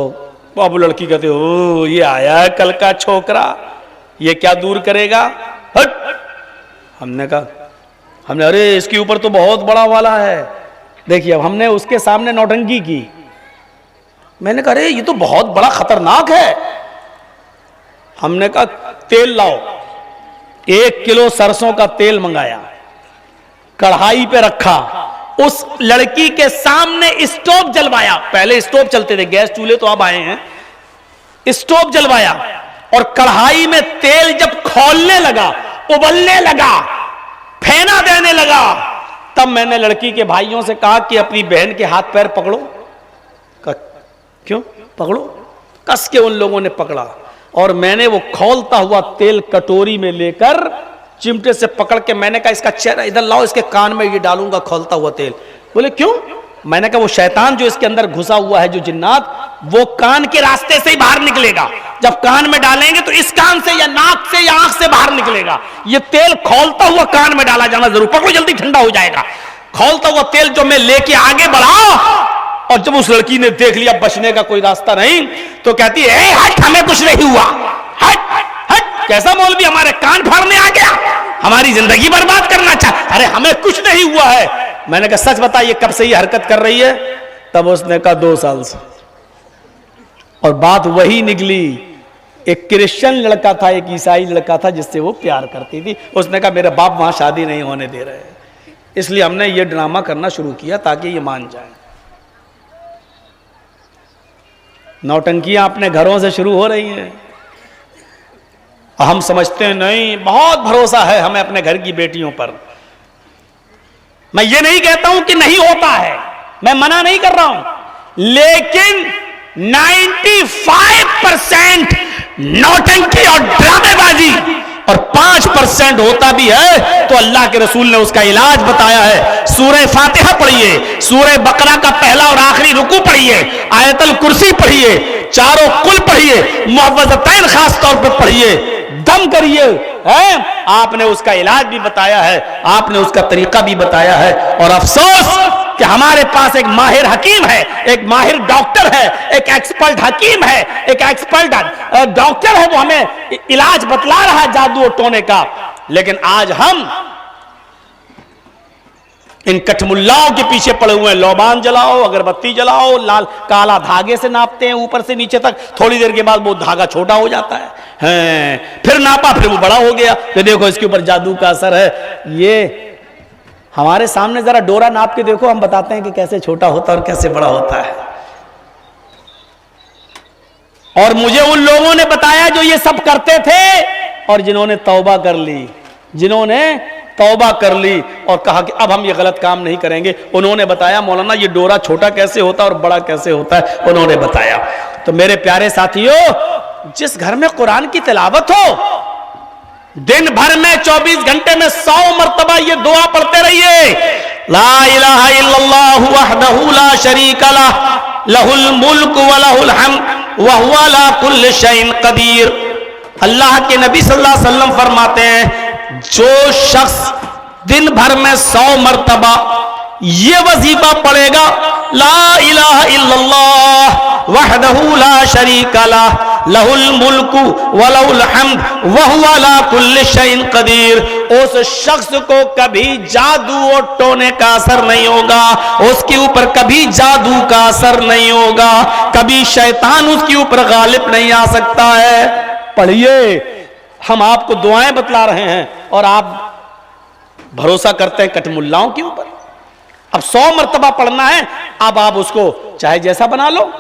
अब लड़की कहते ओ ये आया है कल का छोकरा, ये क्या दूर करेगा, हट। हमने अरे इसके ऊपर तो बहुत बड़ा वाला है। देखिए अब हमने उसके सामने नौटंकी की। मैंने कहा अरे ये तो बहुत बड़ा खतरनाक है। हमने कहा तेल लाओ, 1 किलो सरसों का तेल मंगाया, कढ़ाई पे रखा, उस लड़की के सामने स्टोव जलवाया। पहले स्टोव चलते थे, गैस चूल्हे तो अब आए हैं। स्टोव जलवाया और कढ़ाई में तेल जब खौलने लगा, उबलने लगा, फेना देने लगा, तब मैंने लड़की के भाइयों से कहा कि अपनी बहन के हाथ पैर पकड़ो। क्यों पकड़ो? कस के उन लोगों ने पकड़ा और मैंने वो खौलता हुआ तेल कटोरी में लेकर चिमटे से पकड़ के मैंने कहा इसका चेहरा इधर लाओ, इसके कान में ये डालूंगा खौलता हुआ तेल। बोले क्यों? मैंने कहा वो शैतान जो इसके अंदर घुसा हुआ है, जो जिन्नात, वो कान के रास्ते से ही बाहर निकलेगा। जब कान में डालेंगे तो इस कान से या नाक से या आंख से बाहर निकलेगा। ये तेल खौलता हुआ कान में डाला जाना जरूर, पकड़ो जल्दी ठंडा हो जाएगा। खौलता हुआ तेल जो मैं लेके आगे बढ़ा और जब उस लड़की ने देख लिया बचने का कोई रास्ता नहीं, तो कहती है हट, हमें कुछ नहीं हुआ, हट हट। कैसा मौलवी हमारे कान फाड़ने आ गया, हमारी जिंदगी बर्बाद करना चाह, अरे हमें कुछ नहीं हुआ है। मैंने कहा सच बता ये कब से ये हरकत कर रही है? तब उसने कहा 2 साल से। और बात वही निकली, एक क्रिश्चियन लड़का था, एक ईसाई लड़का था जिससे वो प्यार करती थी। उसने कहा मेरे बाप वहां शादी नहीं होने दे रहे, इसलिए हमने ये ड्रामा करना शुरू किया ताकि ये मान जाए। नौटंकियां अपने घरों से शुरू हो रही हैं। हम समझते हैं नहीं, बहुत भरोसा है हमें अपने घर की बेटियों पर। मैं ये नहीं कहता हूं कि नहीं होता है, मैं मना नहीं कर रहा हूं, लेकिन 95% नौटंकी और ड्रामेबाजी और 5% होता भी है तो अल्लाह के रसूल ने उसका इलाज बताया है। सूरह फातिहा पढ़िए, सूरह बकरा का पहला और आखिरी रुकू पढ़िए, आयतल कुर्सी पढ़िए, चारों कुल पढ़िए, मुअव्वज़तैन खास तौर पर पढ़िए, दम करिए, है आपने उसका इलाज भी बताया है, आपने उसका तरीका भी बताया है। और अफसोस कि हमारे पास एक माहिर हकीम है, एक माहिर डॉक्टर है, एक एक्सपर्ट हकीम है, एक एक्सपर्ट डॉक्टर है, वो हमें इलाज बतला रहा है जादू और टोने का। लेकिन आज हम इन कठमुल्लाओं के पीछे पड़े हुए हैं। लोबान जलाओ, अगरबत्ती जलाओ, लाल काला धागे से नापते हैं ऊपर से नीचे तक, थोड़ी देर के बाद वो धागा छोटा हो जाता है, फिर नापा फिर वो बड़ा हो गया, तो देखो इसके ऊपर जादू का असर है। ये हमारे सामने जरा डोरा नाप के देखो, हम बताते हैं कि कैसे छोटा होता है और कैसे बड़ा होता है। और मुझे उन लोगों ने बताया जो ये सब करते थे और जिन्होंने तौबा कर ली, जिन्होंने तौबा कर ली और कहा कि अब हम ये गलत काम नहीं करेंगे। उन्होंने बताया मौलाना ये डोरा छोटा कैसे होता है और बड़ा कैसे होता है, उन्होंने बताया। तो मेरे प्यारे साथियों, जिस घर में कुरान की तिलावत हो, दिन भर में 24 घंटे में 100 मरतबा ये दुआ पढ़ते रहिए, ला इलाहा इल्लल्लाहु वहदहु ला शरीका लह लहुल मुल्क व लहुल हम्द व हुवा अला कुल्लि शैइन कदीर। अल्लाह के नबी सल्लल्लाहु अलैहि वसल्लम फरमाते हैं, जो शख्स दिन भर में 100 मरतबा ये वजीफा पढ़ेगा, ला इलाहा इल्लल्लाह वहदहु ला शरीका लह लहुल मुल्कु व लहुल हम्द व हुवा अला कुल्लि शैइन कदीर, उस शख्स को कभी जादू और टोने का असर नहीं होगा, उसके ऊपर कभी जादू का असर नहीं होगा, कभी शैतान उसके ऊपर गालिब नहीं आ सकता है। पढ़िए, हम आपको दुआएं बतला रहे हैं और आप भरोसा करते हैं कठमुल्लाओं के ऊपर। अब 100 मरतबा पढ़ना है, अब आप उसको चाहे जैसा बना लो,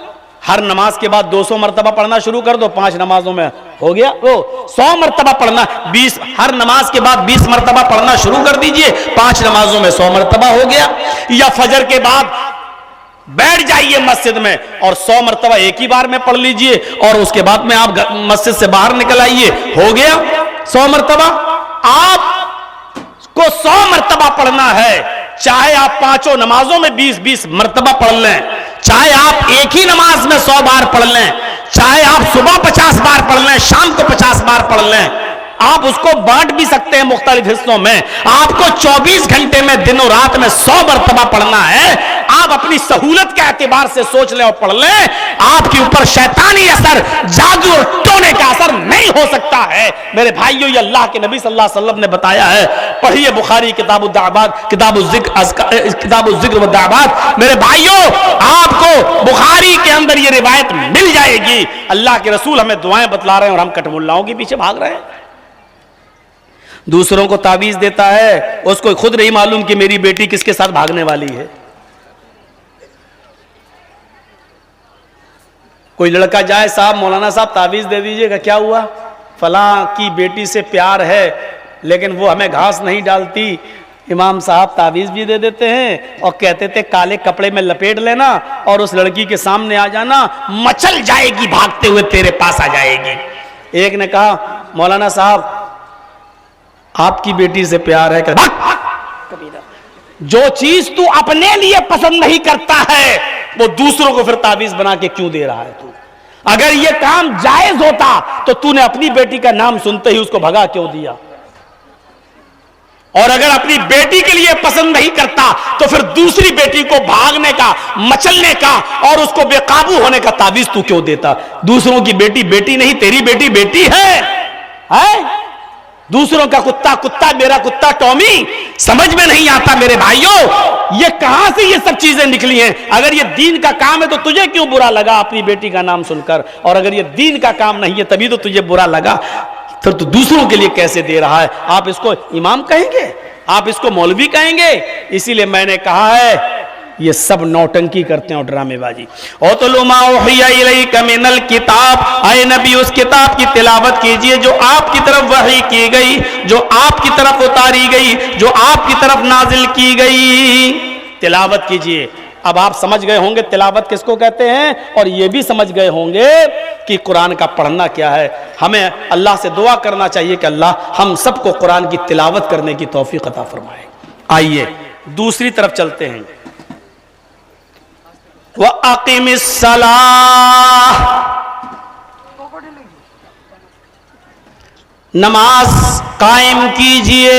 हर नमाज के बाद 200 मरतबा पढ़ना शुरू कर दो, 5 नमाजों में हो गया। वो 100 मरतबा पढ़ना, 20 हर नमाज के बाद 20 मरतबा पढ़ना शुरू कर दीजिए, 5 नमाजों में 100 मरतबा हो गया। या फजर के बाद बैठ जाइए मस्जिद में और 100 मरतबा एक ही बार में पढ़ लीजिए और उसके बाद में आप मस्जिद से बाहर निकल आइए, हो गया 100 मरतबा। आपको 100 मरतबा पढ़ना है, चाहे आप 5 नमाजों में 20-20 मरतबा पढ़ लें, चाहे आप एक ही नमाज में 100 बार पढ़ लें, चाहे आप सुबह 50 बार पढ़ लें, शाम को 50 बार पढ़ लें, आप उसको बांट भी सकते हैं मुख्तलिफ हिस्सों में। आपको 24 घंटे में दिनों रात में 100 मरतबा पढ़ना है। आप अपनी सहूलत के एतबार से सोच लें और पढ़ लें, आपके ऊपर शैतानी असर, जादू और टोने का असर नहीं हो सकता है। मेरे भाइयों, ये अल्लाह के नबी सल्लल्लाहु अलैहि वसल्लम ने बताया है। पढ़िए बुखारी किताबुद दाअवात, किताबुल जिक्र व दाअवात। मेरे भाइयों, आपको बुखारी के अंदर ये रिवायत मिल जाएगी। अल्लाह के रसूल हमें दुआएं बतला रहे हैं और हम कटमुल्लाओं के पीछे भाग रहे हैं। दूसरों को ताबीज देता है, उसको खुद नहीं मालूम कि मेरी बेटी किसके साथ भागने वाली है। कोई लड़का जाए, साहब मौलाना साहब ताबीज दे दीजिएगा। क्या हुआ? फलां की बेटी से प्यार है लेकिन वो हमें घास नहीं डालती। इमाम साहब ताबीज भी दे देते हैं और कहते थे काले कपड़े में लपेट लेना और उस लड़की के सामने आ जाना, मचल जाएगी, भागते हुए तेरे पास आ जाएगी। एक ने कहा, मौलाना साहब आपकी बेटी से प्यार है। जो चीज तू अपने लिए पसंद नहीं करता है वो दूसरों को फिर ताबीज बना के क्यों दे रहा है तू? अगर ये काम जायज होता तो तूने अपनी बेटी का नाम सुनते ही उसको भगा क्यों दिया? और अगर अपनी बेटी के लिए पसंद नहीं करता तो फिर दूसरी बेटी को भागने का, मचलने का और उसको बेकाबू होने का ताबीज तू क्यों देता? दूसरों की बेटी बेटी नहीं, तेरी बेटी बेटी है? दूसरों का कुत्ता कुत्ता, मेरा कुत्ता टॉमी। समझ में नहीं आता मेरे भाइयों, ये कहां से ये सब चीजें निकली हैं? अगर ये दीन का काम है तो तुझे क्यों बुरा लगा अपनी बेटी का नाम सुनकर? और अगर ये दीन का काम नहीं है तभी तो तुझे बुरा लगा, फिर तो दूसरों के लिए कैसे दे रहा है? आप इसको इमाम कहेंगे? आप इसको मौलवी कहेंगे? इसीलिए मैंने कहा है ये सब नौटंकी करते हैं और ड्रामेबाजी। मिनल किताब, आए नबी उस किताब की तिलावत कीजिए जो आपकी तरफ वही की गई, जो आपकी तरफ उतारी गई, जो आपकी तरफ नाजिल की गई। तिलावत कीजिए। अब आप समझ गए होंगे तिलावत किसको कहते हैं और ये भी समझ गए होंगे कि कुरान का पढ़ना क्या है। हमें अल्लाह से दुआ करना चाहिए कि अल्लाह हम सबको कुरान की तिलावत करने की तौफीक अता फरमाए। आइए दूसरी तरफ चलते हैं। व अक़ीमिस सलाह, नमाज कायम कीजिए,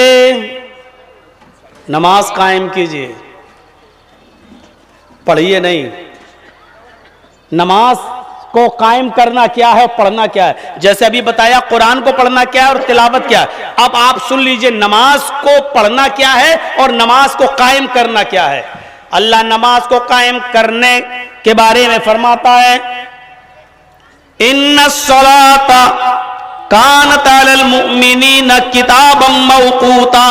नमाज कायम कीजिए। पढ़िए नहीं। नमाज को कायम करना क्या है, पढ़ना क्या है? जैसे अभी बताया कुरान को पढ़ना क्या है और तिलावत क्या है। अब आप सुन लीजिए नमाज को पढ़ना क्या है और नमाज को कायम करना क्या है। अल्लाह नमाज को कायम करने के बारे में फरमाता है, इन्नस्सलाता कानत अलल मुमिनीना किताबम मौकूता।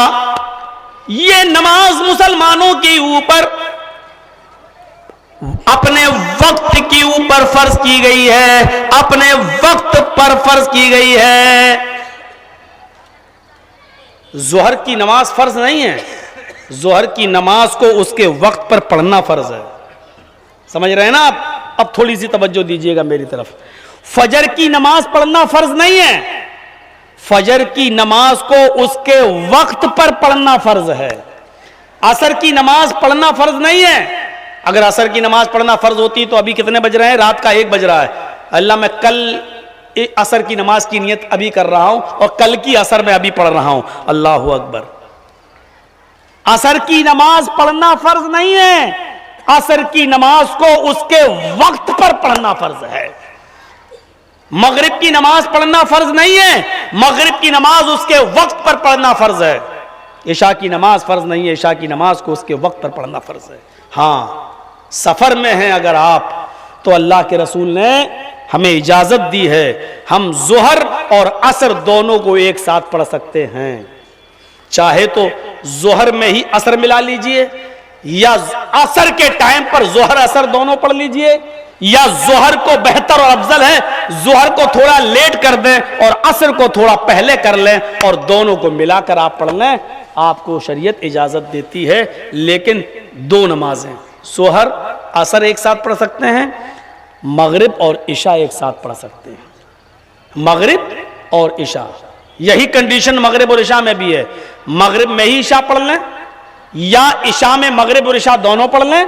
ये नमाज मुसलमानों के ऊपर अपने वक्त के ऊपर फर्ज की गई है, अपने वक्त पर फर्ज की गई है। जोहर की नमाज फर्ज नहीं है, जोहर की नमाज को उसके वक्त पर पढ़ना फर्ज है। समझ रहे हैं ना आप? अब थोड़ी सी तवज्जो दीजिएगा मेरी तरफ। फजर की नमाज पढ़ना फर्ज नहीं है, फजर की नमाज को उसके वक्त पर पढ़ना फर्ज है। असर की नमाज पढ़ना फर्ज नहीं है। अगर असर की नमाज पढ़ना फर्ज होती तो अभी कितने बज रहे हैं? रात का 1 बज रहा है। अल्लाह मैं कल असर की नमाज की नियत अभी कर रहा हूं और कल की असर में अभी पढ़ रहा हूं। अल्लाहु अकबर। असर की नमाज पढ़ना फर्ज नहीं है, असर की नमाज को उसके वक्त पर पढ़ना फर्ज है। मगरिब की नमाज पढ़ना फर्ज नहीं है, मगरिब की नमाज उसके वक्त पर पढ़ना फर्ज है। इशा की नमाज फर्ज नहीं है, इशा की नमाज को उसके वक्त पर पढ़ना फर्ज है। हाँ, सफर में हैं अगर आप तो अल्लाह के रसूल ने हमें इजाजत दी है, हम जोहर और असर दोनों को एक साथ पढ़ सकते हैं। चाहे तो जोहर में ही असर मिला लीजिए या असर के टाइम पर जोहर असर दोनों पढ़ लीजिए, या जोहर को बेहतर और अफजल है जोहर को थोड़ा लेट कर दें और असर को थोड़ा पहले कर लें और दोनों को मिलाकर आप पढ़ लें। आपको शरीयत इजाजत देती है, लेकिन 2 नमाजें जोहर असर एक साथ पढ़ सकते हैं, मगरिब और इशा एक साथ पढ़ सकते हैं। मगरिब और इशा, यही कंडीशन मगरिब और इशा में भी है। मगरिब में ही इशा पढ़ लें या इशा में मगरिब और इशा दोनों पढ़ लें,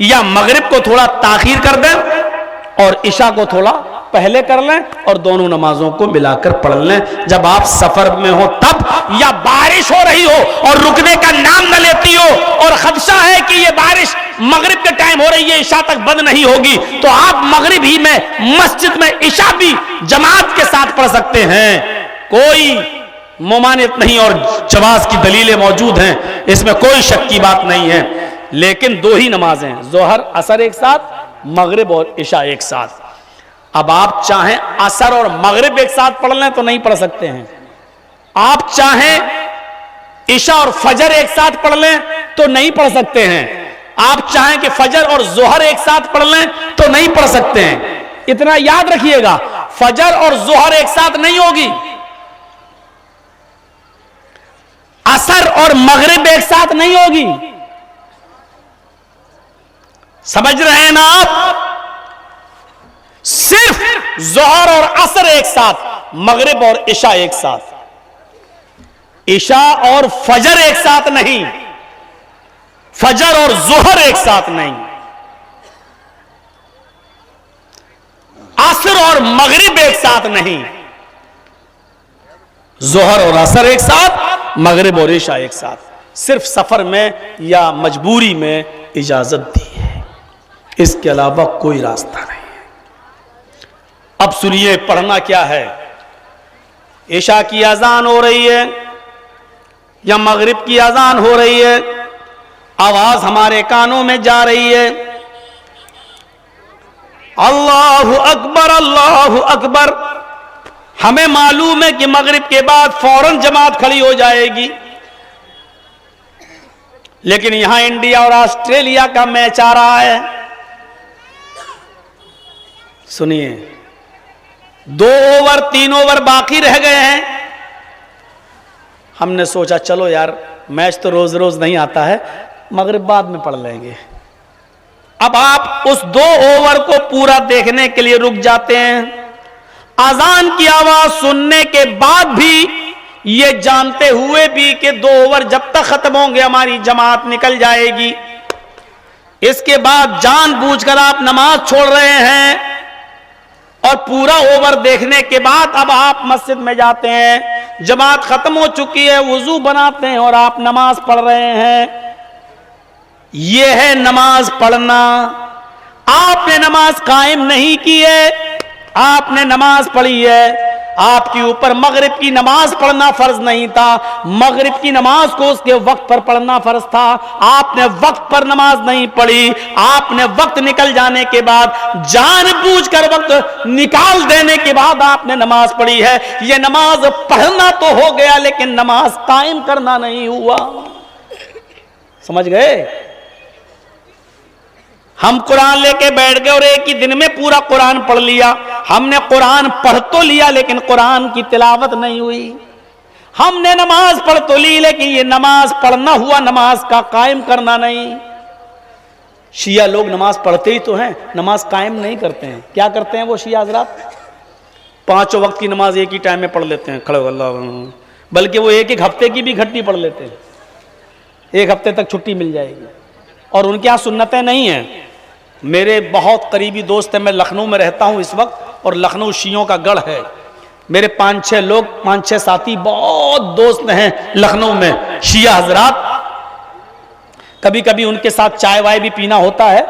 या मगरिब को थोड़ा ताखीर कर दें और इशा को थोड़ा पहले कर लें और दोनों नमाजों को मिलाकर पढ़ लें जब आप सफर में हो तब, या बारिश हो रही हो और रुकने का नाम न लेती हो और खदशा है कि ये बारिश मगरिब के टाइम हो रही है, ईशा तक बंद नहीं होगी, तो आप मगरिब ही में मस्जिद में ईशा भी जमात के साथ पढ़ सकते हैं। कोई मुमानियत नहीं और जवाज की दलीलें मौजूद हैं, इसमें कोई शक की बात नहीं है। लेकिन दो ही नमाजें हैं, जोहर असर एक साथ, मगरिब और ईशा एक साथ। अब आप चाहें असर और मगरिब एक साथ पढ़ लें तो नहीं पढ़ सकते हैं, आप चाहें ईशा और फजर एक साथ पढ़ लें तो नहीं पढ़ सकते हैं, आप चाहें कि फजर और जोहर एक साथ पढ़ लें तो नहीं पढ़ सकते हैं। इतना याद रखिएगा, फजर और जोहर एक साथ नहीं होगी, असर और मगरिब एक साथ नहीं होगी। समझ रहे हैं ना आप? सिर्फ जोहर और असर एक साथ, मगरिब और ईशा एक साथ, ईशा और फजर एक साथ नहीं, फजर और जोहर एक साथ नहीं, असर और मगरिब एक साथ नहीं, जोहर और असर एक साथ, मगरिब और ईशा एक साथ। सिर्फ सफर में या मजबूरी में इजाजत दी है, इसके अलावा कोई रास्ता नहीं है। अब सुनिए पढ़ना क्या है। ईशा की अजान हो रही है या मगरिब की अजान हो रही है, आवाज हमारे कानों में जा रही है, अल्लाहु अकबर अल्लाहु अकबर। हमें मालूम है कि मगरिब के बाद फौरन जमात खड़ी हो जाएगी, लेकिन यहां इंडिया और ऑस्ट्रेलिया का मैच आ रहा है। सुनिए, 2 ओवर 3 ओवर बाकी रह गए हैं। हमने सोचा चलो यार मैच तो रोज रोज नहीं आता है, मगरिब बाद में पढ़ लेंगे। अब आप उस 2 ओवर को पूरा देखने के लिए रुक जाते हैं, अजान की आवाज सुनने के बाद भी, ये जानते हुए भी कि 2 ओवर जब तक खत्म होंगे हमारी जमात निकल जाएगी। इसके बाद जानबूझकर आप नमाज छोड़ रहे हैं और पूरा ओवर देखने के बाद अब आप मस्जिद में जाते हैं, जमात खत्म हो चुकी है, वुजू बनाते हैं और आप नमाज पढ़ रहे हैं। यह है नमाज पढ़ना। आपने नमाज कायम नहीं की है, आपने नमाज पढ़ी है। आपके ऊपर मगरिब की नमाज पढ़ना फर्ज नहीं था, मगरिब की नमाज को उसके वक्त पर पढ़ना फर्ज था। आपने वक्त पर नमाज नहीं पढ़ी, आपने वक्त निकल जाने के बाद जानबूझकर वक्त निकाल देने के बाद आपने नमाज पढ़ी है। यह नमाज पढ़ना तो हो गया, लेकिन नमाज कायम करना नहीं हुआ। समझ गए? हम कुरान लेके बैठ गए और एक ही दिन में पूरा कुरान पढ़ लिया। हमने कुरान पढ़ तो लिया, लेकिन कुरान की तिलावत नहीं हुई। हमने नमाज पढ़ तो ली, लेकिन ये नमाज पढ़ना हुआ, नमाज का कायम करना नहीं। शिया लोग नमाज पढ़ते ही तो हैं, नमाज कायम नहीं करते हैं। क्या करते हैं वो शिया हजरात? 5 वक्त की नमाज एक ही टाइम में पढ़ लेते हैं, खड़े अल्लाह, बल्कि वो एक हफ्ते की भी इकट्ठी पढ़ लेते हैं, 1 हफ्ते तक छुट्टी मिल जाएगी। और उनके यहाँ सुन्नतें नहीं हैं। मेरे बहुत करीबी दोस्त हैं, मैं लखनऊ में रहता हूँ इस वक्त, और लखनऊ शियों का गढ़ है। मेरे 5-6 लोग, 5-6 साथी बहुत दोस्त हैं लखनऊ में, शिया हजरात। कभी कभी उनके साथ चाय वाय भी पीना होता है।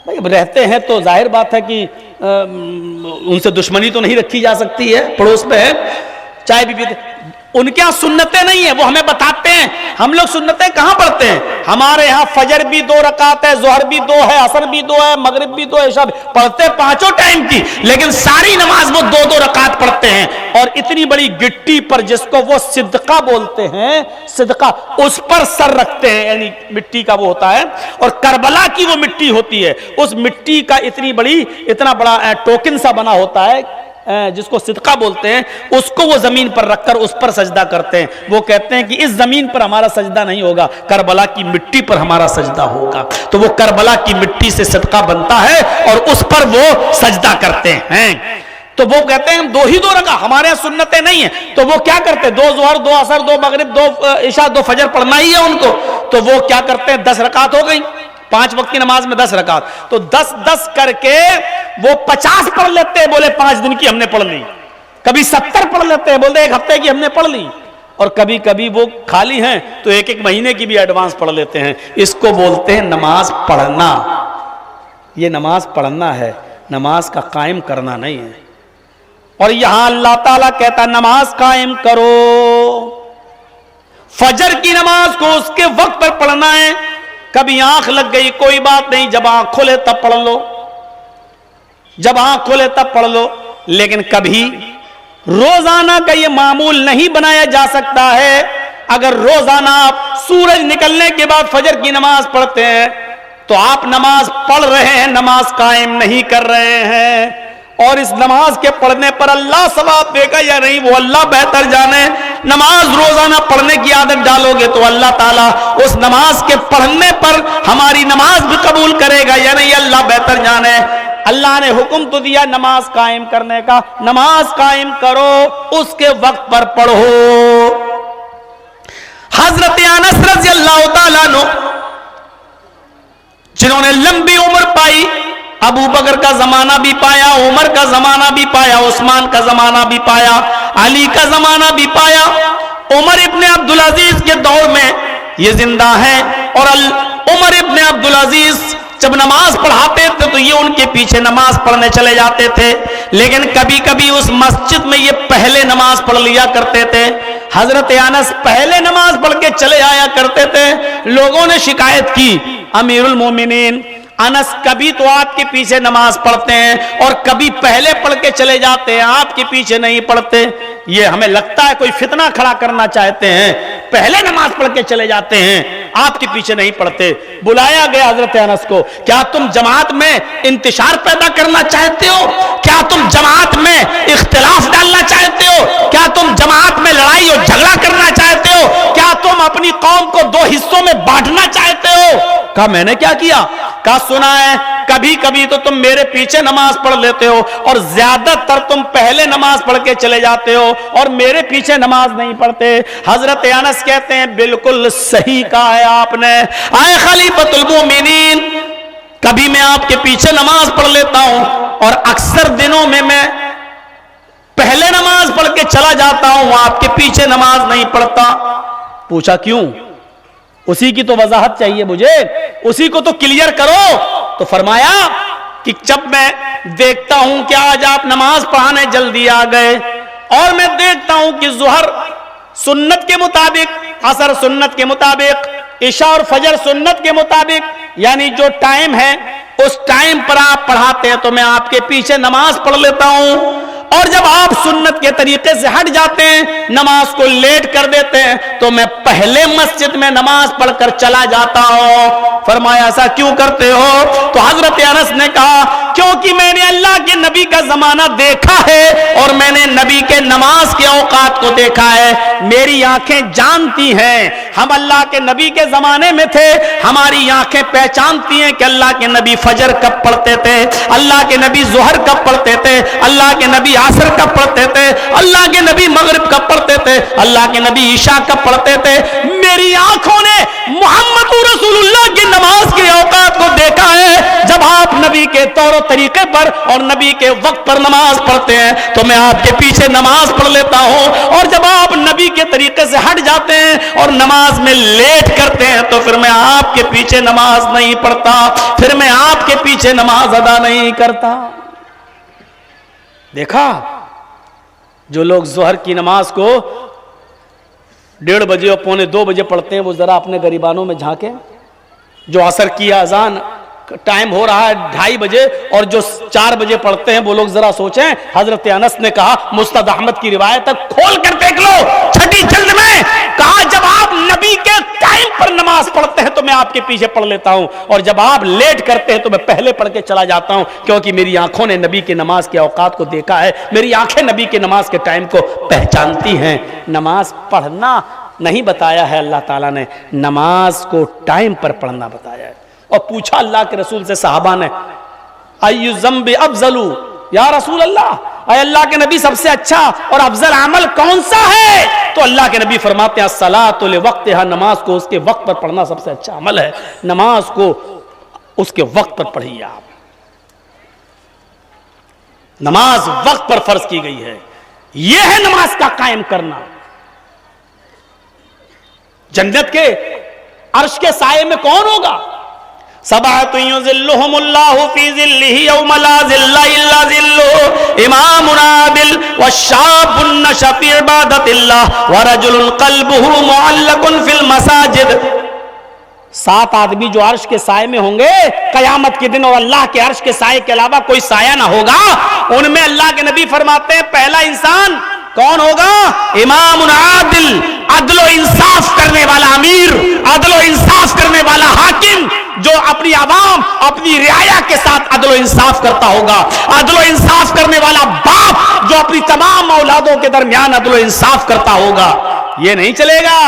भाई अब रहते हैं तो जाहिर बात है कि उनसे दुश्मनी तो नहीं रखी जा सकती है, पड़ोस में है, चाय भी पीते। उनके यहाँ सुन्नतें नहीं है, वो हमें बताते हैं। हम लोग सुन्नतें कहाँ पढ़ते हैं? हमारे यहाँ फजर भी 2 रकात है, जोहर भी 2 है, असर भी 2 है, मगरिब भी 2 है, ईशा भी। पढ़ते 5 टाइम की, लेकिन सारी नमाज वो 2-2 रकात पढ़ते हैं। और इतनी बड़ी गिट्टी पर, जिसको वो सिदका बोलते हैं, सिदका, उस पर सर रखते हैं, यानी मिट्टी का वो होता है, और करबला की वो मिट्टी होती है, उस मिट्टी का इतना बड़ा टोकन सा बना होता है, जिसको सिदका बोलते हैं, उसको वो जमीन पर रखकर उस पर सजदा करते हैं। वो कहते हैं कि इस जमीन पर हमारा सजदा नहीं होगा, करबला की मिट्टी पर हमारा सजदा होगा। तो वो करबला की मिट्टी से सिदका बनता है और उस पर वो सजदा करते हैं। तो वो कहते हैं हम 2 ही 2 रकात, हमारे यहाँ सुन्नतें नहीं है। तो वो क्या करते हैं? 2 जोहर, 2 असर, 2 मगरिब, 2 ईशा, 2 फजर पढ़ना ही है उनको। तो वो क्या करते हैं? 10 रकात हो गई, 5 वक्त की नमाज में 10 रकात, तो 10-10 करके वो 50 पढ़ लेते हैं, बोले 5 दिन की हमने पढ़ ली। कभी 70 पढ़ लेते हैं, बोलते 1 हफ्ते की हमने पढ़ ली। और कभी कभी वो खाली हैं तो 1-1 महीने की भी एडवांस पढ़ लेते हैं। इसको बोलते हैं नमाज पढ़ना। ये नमाज पढ़ना है, नमाज का कायम करना नहीं है। और यहां अल्लाह ताला कहता नमाज कायम करो। फजर की नमाज को उसके वक्त पर पढ़ना है। कभी आंख लग गई कोई बात नहीं, जब आंख खोले तब पढ़ लो, जब आंख खोले तब पढ़ लो। लेकिन कभी रोजाना का यह मामूल नहीं बनाया जा सकता है। अगर रोजाना आप सूरज निकलने के बाद फजर की नमाज पढ़ते हैं तो आप नमाज पढ़ रहे हैं, नमाज कायम नहीं कर रहे हैं। और इस नमाज के पढ़ने पर अल्लाह सवाब देगा या नहीं वो अल्लाह बेहतर जाने। नमाज रोजाना पढ़ने की आदत डालोगे तो अल्लाह ताला उस नमाज के पढ़ने पर हमारी नमाज भी कबूल करेगा या नहीं अल्लाह बेहतर जाने। अल्लाह ने हुक्म तो दिया नमाज कायम करने का, नमाज कायम करो, उसके वक्त पर पढ़ो। हजरत अनस रज़ियल्लाहु ताला अन्हु जिन्होंने लंबी उम्र पाई, अबू बकर का जमाना भी पाया, उमर का जमाना भी पाया, उस्मान का जमाना भी पाया, अली का जमाना भी पाया। उमर इब्ने अब्दुल अजीज के दौर में ये जिंदा है। और उमर इब्ने अब्दुल अजीज जब नमाज पढ़ाते थे तो ये उनके पीछे नमाज पढ़ने चले जाते थे। लेकिन कभी कभी उस मस्जिद में ये पहले नमाज पढ़ लिया करते थे। हजरत अनस पहले नमाज पढ़ के चले आया करते थे। लोगों ने शिकायत की, अमीरुल मोमिनीन अनस कभी तो आपके पीछे नमाज पढ़ते हैं और कभी पहले पढ़ के चले जाते हैं, आपके पीछे नहीं पढ़ते। ये हमें लगता है कोई फितना खड़ा करना चाहते हैं, पहले नमाज पढ़ के चले जाते हैं, आपके पीछे नहीं पढ़ते। बुलाया गया हजरत अनस को, क्या तुम जमात में इंतशार पैदा करना चाहते हो? क्या तुम जमात में इख्तिलाफ डालना चाहते हो? क्या तुम जमात में लड़ाई और झगड़ा करना चाहते हो? क्या तुम अपनी कौम को 2 हिस्सों में बांटना चाहते हो? कहा मैंने क्या किया? कहा सुना है कभी कभी तो तुम मेरे पीछे नमाज पढ़ लेते हो और ज्यादातर तुम पहले नमाज पढ़ के चले जाते हो और मेरे पीछे नमाज नहीं पढ़ते। हजरत अनस कहते हैं बिल्कुल सही कहा है आपने, आए खलीफतुल मोमिनीन, कभी मैं आपके पीछे नमाज पढ़ लेता हूं और अक्सर दिनों में मैं पहले नमाज पढ़ के चला जाता हूं, आपके पीछे नमाज नहीं पढ़ता। पूछा क्यों? उसी की तो वजाहत चाहिए मुझे, उसी को तो क्लियर करो। तो फरमाया कि जब मैं देखता हूं कि आज आप नमाज पढ़ाने जल्दी आ गए और मैं देखता हूं कि ज़ुहर सुन्नत के मुताबिक, असर सुन्नत के मुताबिक, इशा और फजर सुन्नत के मुताबिक, यानी जो टाइम है उस टाइम पर आप पढ़ाते हैं तो मैं आपके पीछे नमाज पढ़ लेता हूं। और जब आप सुन्नत के तरीके से हट जाते हैं, नमाज को लेट कर देते हैं, तो मैं पहले मस्जिद में नमाज पढ़कर चला जाता हूं। फरमाया ऐसा क्यों करते हो? तो हजरत अनस ने कहा क्योंकि मैंने अल्लाह के नबी का जमाना देखा है और मैंने नबी के नमाज के औकात को देखा है। मेरी आंखें जानती हैं, हम अल्लाह के नबी के जमाने में थे, हमारी आंखें पहचानती हैं कि अल्लाह के नबी फजर कब पढ़ते थे, अल्लाह के नबी ज़ुहर कब पढ़ते थे, अल्लाह के नबी असर कब पढ़ते थे, अल्लाह के नबी मगरिब कब पढ़ते थे, अल्लाह के नबी ईशा कब पढ़ते थे। मेरी आंखों ने मोहम्मद रसूलुल्लाह की नमाज के औकात को देखा है। जब आप नबी के तौर तरीके पर और नबी के वक्त पर नमाज पढ़ते हैं तो मैं आपके पीछे नमाज पढ़ लेता हूं, और जब आप नबी के तरीके से हट जाते हैं और नमाज में लेट करते हैं तो फिर मैं आपके पीछे नमाज नहीं पढ़ता, फिर मैं आपके पीछे नमाज अदा नहीं करता। देखा, जो लोग ज़ोहर की नमाज को 1:30 बजे और 1:45 बजे पढ़ते हैं वो जरा अपने गरीबानों में झांके। जो असर की अजान टाइम हो रहा है 2:30 बजे और जो 4 बजे पढ़ते हैं वो लोग जरा सोचें। हजरत अनस ने कहा, मुस्तद अहमद की रिवायत तक खोल कर देख लो, छठी जल्द में कहा जब आप नबी के टाइम पर नमाज पढ़ते हैं तो मैं आपके पीछे पढ़ लेता हूं, और जब आप लेट करते हैं तो मैं पहले पढ़ के चला जाता हूं, क्योंकि मेरी आंखों ने नबी के नमाज के औकात को देखा है, मेरी आंखें नबी के नमाज के टाइम को पहचानती हैं। नमाज पढ़ना नहीं बताया है अल्लाह ताला ने, नमाज को टाइम पर पढ़ना बताया है। और पूछा अल्लाह के रसूल से सहाबा ने, अय्यु ज़म्बि अफ़ज़लु या रसूल अल्लाह, अल्लाह के नबी सबसे अच्छा और अफजल अमल कौन सा है? तो अल्लाह के नबी फरमाते हैं अस्सलातु लिवक्तिहा, नमाज को उसके वक्त पर पढ़ना सबसे अच्छा अमल है। नमाज को उसके वक्त पर पढ़िए आप। नमाज वक्त पर फर्ज की गई है, यह है नमाज का कायम करना। जन्नत के अर्श के साये में कौन होगा? सबातु युज़िल्लुहुमुल्लाहु फी ज़िल्लिही यौमा ला ज़िल्ला इल्ला ज़िल्लुहु इमामुन आदिल व शाबुन नशअ फी इबादतिल्लाह व रजुलुन क़ल्बुहु मुअल्लक़ुन फिल मसाजिद। 7 आदमी जो अर्श के साये में होंगे कयामत के दिन, और अल्लाह के अर्श के साये के अलावा कोई साया ना होगा। उनमें अल्लाह के नबी फरमाते हैं पहला इंसान कौन होगा? इमामुन आदिल, अदलो इंसाफ करने वाला अमीर, अदलो इंसाफ करने वाला हाकिम, जो अपनी आवाम अपनी रियाया के साथ अदलो इंसाफ करता होगा। अदलो इंसाफ करने वाला बाप जो अपनी तमाम औलादों के दरमियान अदलो इंसाफ करता होगा। ये नहीं चलेगा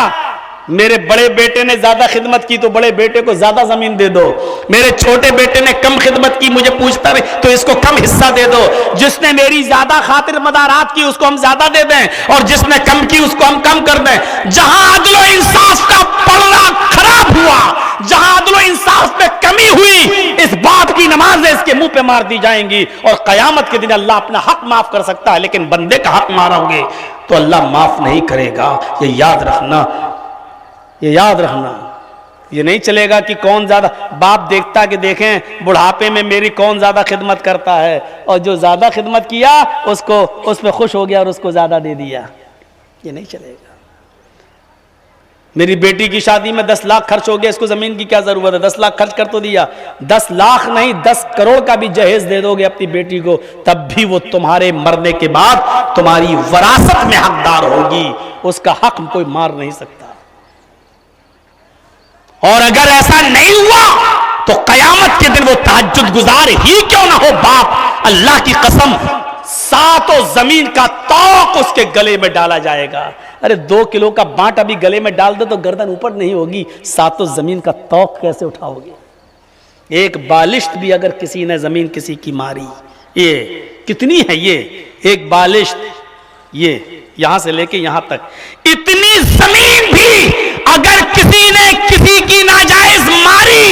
मेरे बड़े बेटे ने ज्यादा खिदमत की तो बड़े बेटे को ज्यादा जमीन दे दो, मेरे छोटे बेटे ने कम खिदमत की मुझे पूछता नहीं तो इसको कम हिस्सा दे दो, जिसने मेरी ज्यादा खातिर मदारात की उसको हम ज्यादा दे दें और जिसने कम की उसको हम कम कर दें। जहां अदलो इंसाफ का पलड़ा खराब हुआ, जहां अदलो इंसाफ में कमी हुई, इस बात की नमाजें इसके मुंह पे मार दी जाएंगी। और कयामत के दिन अल्लाह अपना हक माफ कर सकता है, लेकिन बंदे का हक मारोगे तो अल्लाह माफ नहीं करेगा। ये याद रखना, ये याद रखना। ये नहीं चलेगा कि कौन ज्यादा, बाप देखता कि देखें बुढ़ापे में मेरी कौन ज्यादा खिदमत करता है, और जो ज्यादा खिदमत किया उसको उस पर खुश हो गया और उसको ज्यादा दे दिया। ये नहीं चलेगा। मेरी बेटी की शादी में 10 लाख खर्च हो गया, इसको जमीन की क्या जरूरत है? 10 लाख खर्च कर तो दिया, 10 लाख नहीं 10 करोड़ का भी जहेज दे दोगे अपनी बेटी को, तब भी वो तुम्हारे मरने के बाद तुम्हारी वरासत में हकदार होगी। उसका हक कोई मार नहीं सकता। और अगर ऐसा नहीं हुआ तो कयामत के दिन वो तहज्जुद गुजार ही क्यों ना हो बाप, अल्लाह की कसम 7 जमीन का तौक उसके गले में डाला जाएगा। अरे 2 किलो का बांट अभी गले में डाल दो तो गर्दन ऊपर नहीं होगी, 7 जमीन का तौक कैसे उठाओगे? एक बालिश्त भी अगर किसी ने जमीन किसी की मारी, ये कितनी है? ये एक बालिश्त, ये यहां से लेके यहां तक, इतनी जमीन भी अगर किसी ने किसी की नाजायज मारी,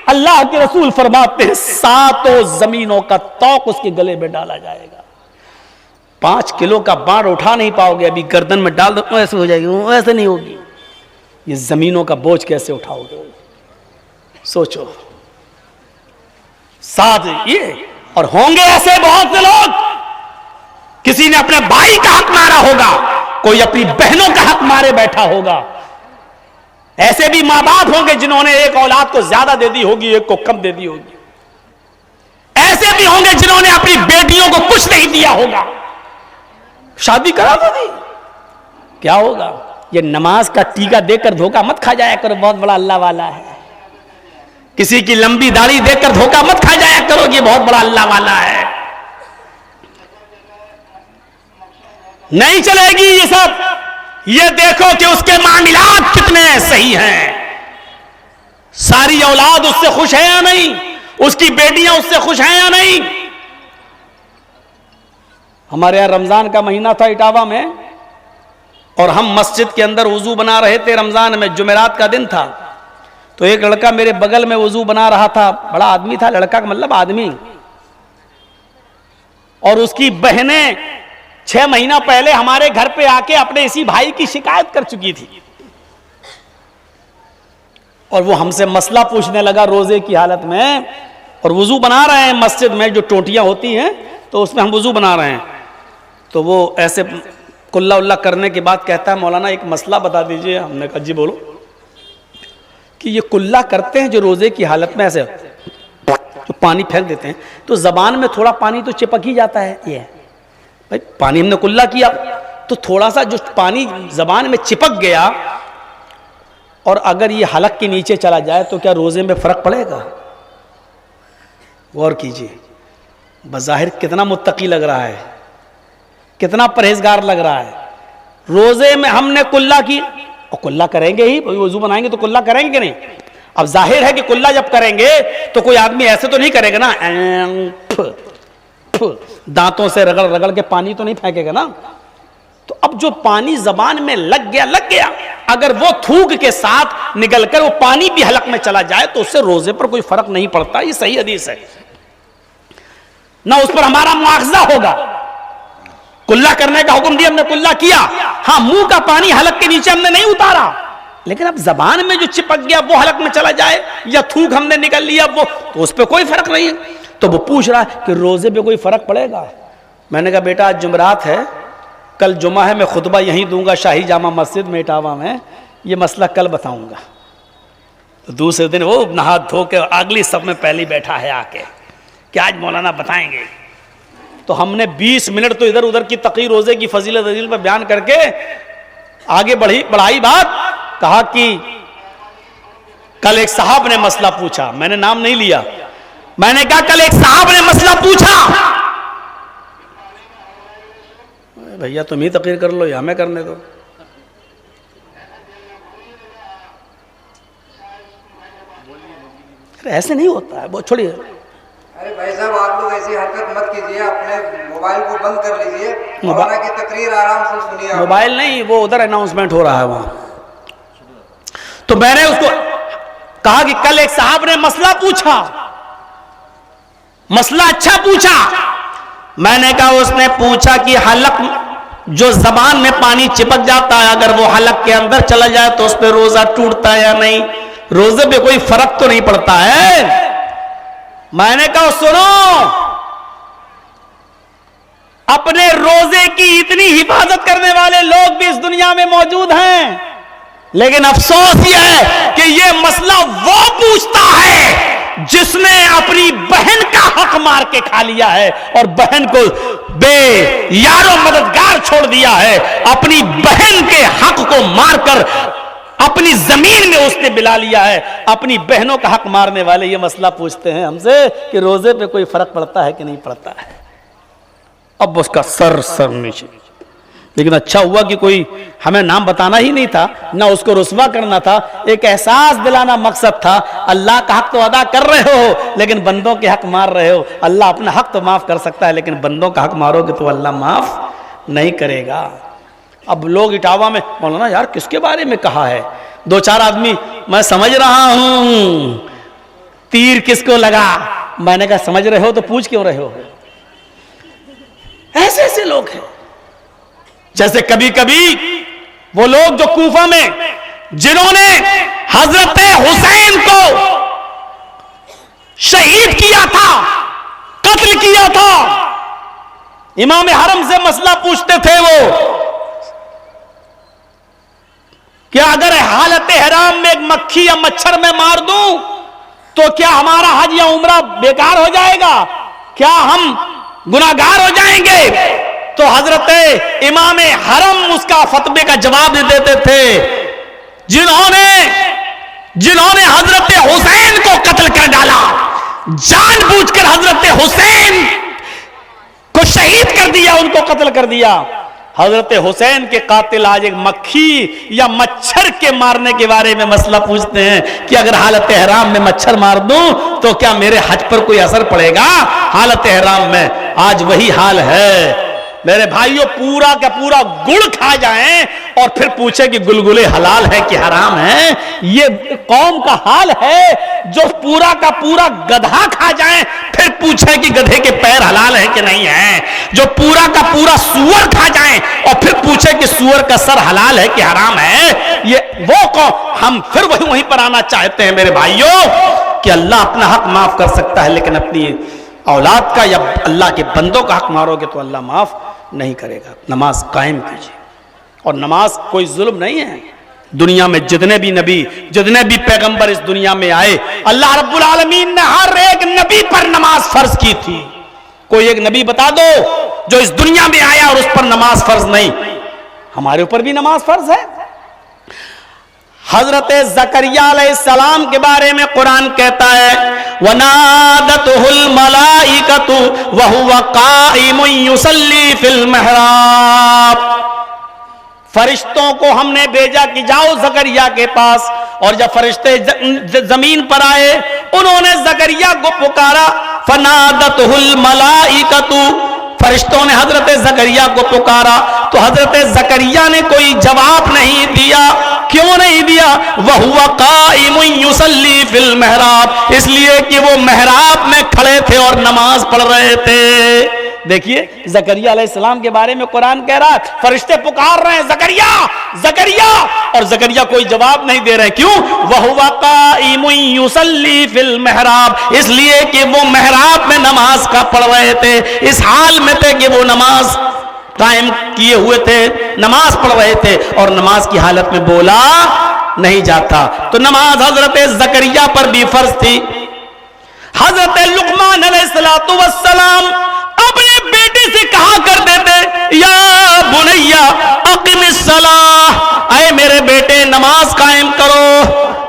अल्लाह के रसूल फरमाते हैं 7 जमीनों का तौक उसके गले में डाला जाएगा। 5 किलो का बाढ़ उठा नहीं पाओगे, अभी गर्दन में डाल दो ऐसे हो जाएगी, ऐसे नहीं होगी। ये जमीनों का बोझ कैसे उठाओगे? सोचो। 7 ये, और होंगे ऐसे बहुत से लोग, किसी ने अपने भाई का हक मारा होगा, कोई अपनी बहनों का हक मारे बैठा होगा। ऐसे भी मां बाप होंगे जिन्होंने एक औलाद को ज्यादा दे दी होगी, एक को कम दे दी होगी। ऐसे भी होंगे जिन्होंने अपनी बेटियों को कुछ नहीं दिया होगा, शादी करा दो दी। क्या होगा? ये नमाज का टीका देकर धोखा मत खा जाया करो, बहुत बड़ा अल्लाह वाला है। किसी की लंबी दाढ़ी देखकर धोखा मत खा जाया करो, ये बहुत बड़ा अल्लाह वाला है। नहीं चलेगी ये सब। ये देखो कि उसके मामलात कितने सही हैं, सारी औलाद उससे खुश है या नहीं, उसकी बेटियां उससे खुश हैं या नहीं। हमारे यहां रमजान का महीना था इटावा में, और हम मस्जिद के अंदर वजू बना रहे थे। रमजान में जुमेरात का दिन था, तो एक लड़का मेरे बगल में वजू बना रहा था, बड़ा आदमी था, लड़का का मतलब आदमी, और उसकी बहनें 6 महीना पहले हमारे घर पे आके अपने इसी भाई की शिकायत कर चुकी थी, और वो हमसे मसला पूछने लगा रोजे की हालत में, और वजू बना रहे हैं मस्जिद में, जो टोटियां होती हैं तो उसमें हम वजू बना रहे हैं। तो वो ऐसे कुल्ला उल्ला करने के बाद कहता है मौलाना एक मसला बता दीजिए। हमने कहा जी बोलो। कि ये कुल्ला करते हैं जो रोजे की हालत में ऐसे जो पानी फेंक देते हैं, तो जबान में थोड़ा पानी तो चिपक ही जाता है। ये भाई पानी हमने कुल्ला किया तो थोड़ा सा जो पानी जबान में चिपक गया, और अगर ये हलक के नीचे चला जाए तो क्या रोजे में फर्क पड़ेगा? गौर कीजिए, बज़ाहिर कितना मुत्तकी लग रहा है, कितना परहेजगार लग रहा है। रोजे में हमने कुल्ला की, और कुल्ला करेंगे ही, वजू बनाएंगे तो कुल्ला करेंगे कि नहीं? अब जाहिर है कि कुल्ला जब करेंगे तो कोई आदमी ऐसे तो नहीं करेगा ना, दांतों से रगड़ रगड़ के पानी तो नहीं फेंकेगा ना। तो अब जो पानी जबान में लग गया अगर वो थूक के साथ निकलकर वो पानी भी हलक में चला जाए तो उससे रोजे पर कोई फर्क नहीं पड़ता। ये सही हदीस है, ना उस पर हमारा मुआवजा होगा। कुल्ला करने का हुक्म दिया, हमने कुल्ला किया, हां मुंह का पानी हलक के नीचे हमने नहीं उतारा, लेकिन अब जबान में जो चिपक गया वो हलक में चला जाए या थूक हमने निकल लिया वो, तो उस पर कोई फर्क नहीं है। तो वो पूछ रहा है कि रोजे पे कोई फर्क पड़ेगा। मैंने कहा बेटा आज जुमरात है, कल जुमा है, मैं खुतबा यहीं दूंगा शाही जामा मस्जिद में इटावा में, ये मसला कल बताऊंगा। तो दूसरे दिन वो नहा धो के अगली सब में पहले बैठा है आके कि आज मौलाना बताएंगे। तो हमने 20 मिनट तो इधर उधर की तकी रोजे की फजीलत अजील पर बयान करके आगे बढ़ाई बात। कहा कि कल एक साहब ने मसला पूछा, मैंने नाम नहीं लिया, मैंने कहा कल एक साहब ने मसला पूछा। भैया तुम ही तकरीर कर लो या हमें करने दो। ऐसे नहीं होता है, बहुत छोड़िए। अरे भाई साहब आप लोग ऐसी हरकत मत कीजिए, अपने मोबाइल को बंद कर लीजिए, मौलाना की तकरीर आराम से सुनिए। मोबाइल नहीं, वो उधर अनाउंसमेंट हो रहा है वहां। तो मैंने उसको कहा कि कल एक साहब ने मसला पूछा, मसला अच्छा पूछा। मैंने कहा उसने पूछा कि हलक जो जबान में पानी चिपक जाता है, अगर वो हलक के अंदर चला जाए तो उस पर रोजा टूटता है या नहीं, रोजे पे कोई फर्क तो नहीं पड़ता है। मैंने कहा सुनो, अपने रोजे की इतनी हिफाजत करने वाले लोग भी इस दुनिया में मौजूद हैं, लेकिन अफसोस यह है कि यह मसला वो पूछता है जिसने अपनी बहन का हक मार के खा लिया है और बहन को यारो मददगार छोड़ दिया है। अपनी बहन के हक को मारकर अपनी जमीन में उसने बिला लिया है। अपनी बहनों का हक मारने वाले ये मसला पूछते हैं हमसे कि रोजे पे कोई फर्क पड़ता है कि नहीं पड़ता है। अब उसका सर नीचे। लेकिन अच्छा हुआ कि कोई हमें नाम बताना ही नहीं था, ना उसको रुस्वा करना था, एक एहसास दिलाना मकसद था। अल्लाह का हक तो अदा कर रहे हो लेकिन बंदों के हक मार रहे हो। अल्लाह अपना हक तो माफ कर सकता है, लेकिन बंदों का हक मारोगे तो अल्लाह माफ नहीं करेगा। अब लोग इटावा में मौलाना यार किसके बारे में कहा है, 2-4 आदमी, मैं समझ रहा हूं तीर किसको लगा। मैंने कहा समझ रहे हो तो पूछ क्यों रहे हो। ऐसे ऐसे लोग हैं। जैसे कभी कभी वो लोग जो कूफा में जिन्होंने हजरत हुसैन को शहीद किया था, कत्ल किया था, इमाम हरम से मसला पूछते थे वो क्या अगर हालत हराम में एक मक्खी या मच्छर में मार दूं तो क्या हमारा हज या उम्रा बेकार हो जाएगा, क्या हम गुनाहगार हो जाएंगे। तो हजरत इमाम हरम उसका फतवे का जवाब देते थे, जिन्होंने हजरत हुसैन को कत्ल कर डाला, जानबूझकर हजरत हुसैन को शहीद कर दिया, उनको कत्ल कर दिया। हजरत हुसैन के कातिल आज एक मक्खी या मच्छर के मारने के बारे में मसला पूछते हैं कि अगर हालत हराम में मच्छर मार दूं तो क्या मेरे हज पर कोई असर पड़ेगा। हालत हराम में आज वही हाल है मेरे भाइयों, पूरा का पूरा गुड़ खा जाएं और फिर पूछे कि गुलगुले हलाल है कि हराम है। ये कौम का हाल है जो पूरा का पूरा गधा खा जाएं फिर पूछे कि गधे के पैर हलाल है कि नहीं है। जो पूरा का पूरा सूअर खा जाएं और फिर पूछे कि सूअर का सर हलाल है कि हराम है। ये वो कौम, हम फिर वहीं पर आना चाहते हैं मेरे भाइयों कि अल्लाह अपना हक माफ कर सकता है, लेकिन अपनी औलाद का या अल्लाह के बंदों का हक मारोगे तो अल्लाह माफ नहीं करेगा। नमाज कायम कीजिए, और नमाज कोई जुल्म नहीं है। दुनिया में जितने भी नबी, जितने भी पैगंबर इस दुनिया में आए, अल्लाह रब्बुल आलमीन ने हर एक नबी पर नमाज फर्ज की थी। कोई एक नबी बता दो जो इस दुनिया में आया और उस पर नमाज फर्ज नहीं। हमारे ऊपर भी नमाज फर्ज है। हजरत ज़करिया अलैहिस्सलाम के बारे में कुरान कहता है वनादतहुल मलाइकतु वहुवा काइमुन युसल्ली फिल महराब। फरिश्तों को हमने भेजा कि जाओ ज़करिया के पास, और जब फरिश्ते जमीन पर आए उन्होंने ज़करिया को पुकारा। फनादतहुल मलाइकतु, फरिश्तों ने हजरत ज़करिया को पुकारा तो हजरत ज़करिया ने कोई जवाब नहीं दिया। क्यों नहीं दिया? वहुवा काइमुन युसल्ली फिल महराब, इसलिए कि वो महराब में खड़े थे और नमाज पढ़ रहे थे। देखिए जकरिया अलैहिस्सलाम के बारे में कुरान कह रहा है, फरिश्ते पुकार रहे हैं जकरिया जकरिया, और जकरिया कोई जवाब नहीं दे रहे। क्यों? वहुवा काइमुन युसल्ली फिल महराब, इसलिए कि वो महराब में नमाज का पढ़ रहे थे, इस हाल में थे कि वो नमाज कायम किए हुए थे, नमाज पढ़ रहे थे, और नमाज की हालत में बोला नहीं जाता। तो नमाज हजरत जकरिया पर भी फर्ज थी। हजरत लुकमान अलैहिस्सलातु वस्सलाम अपने बेटे से कहा करते थे, या बुनैया अक़िमिस सलाह, आए मेरे बेटे नमाज कायम करो,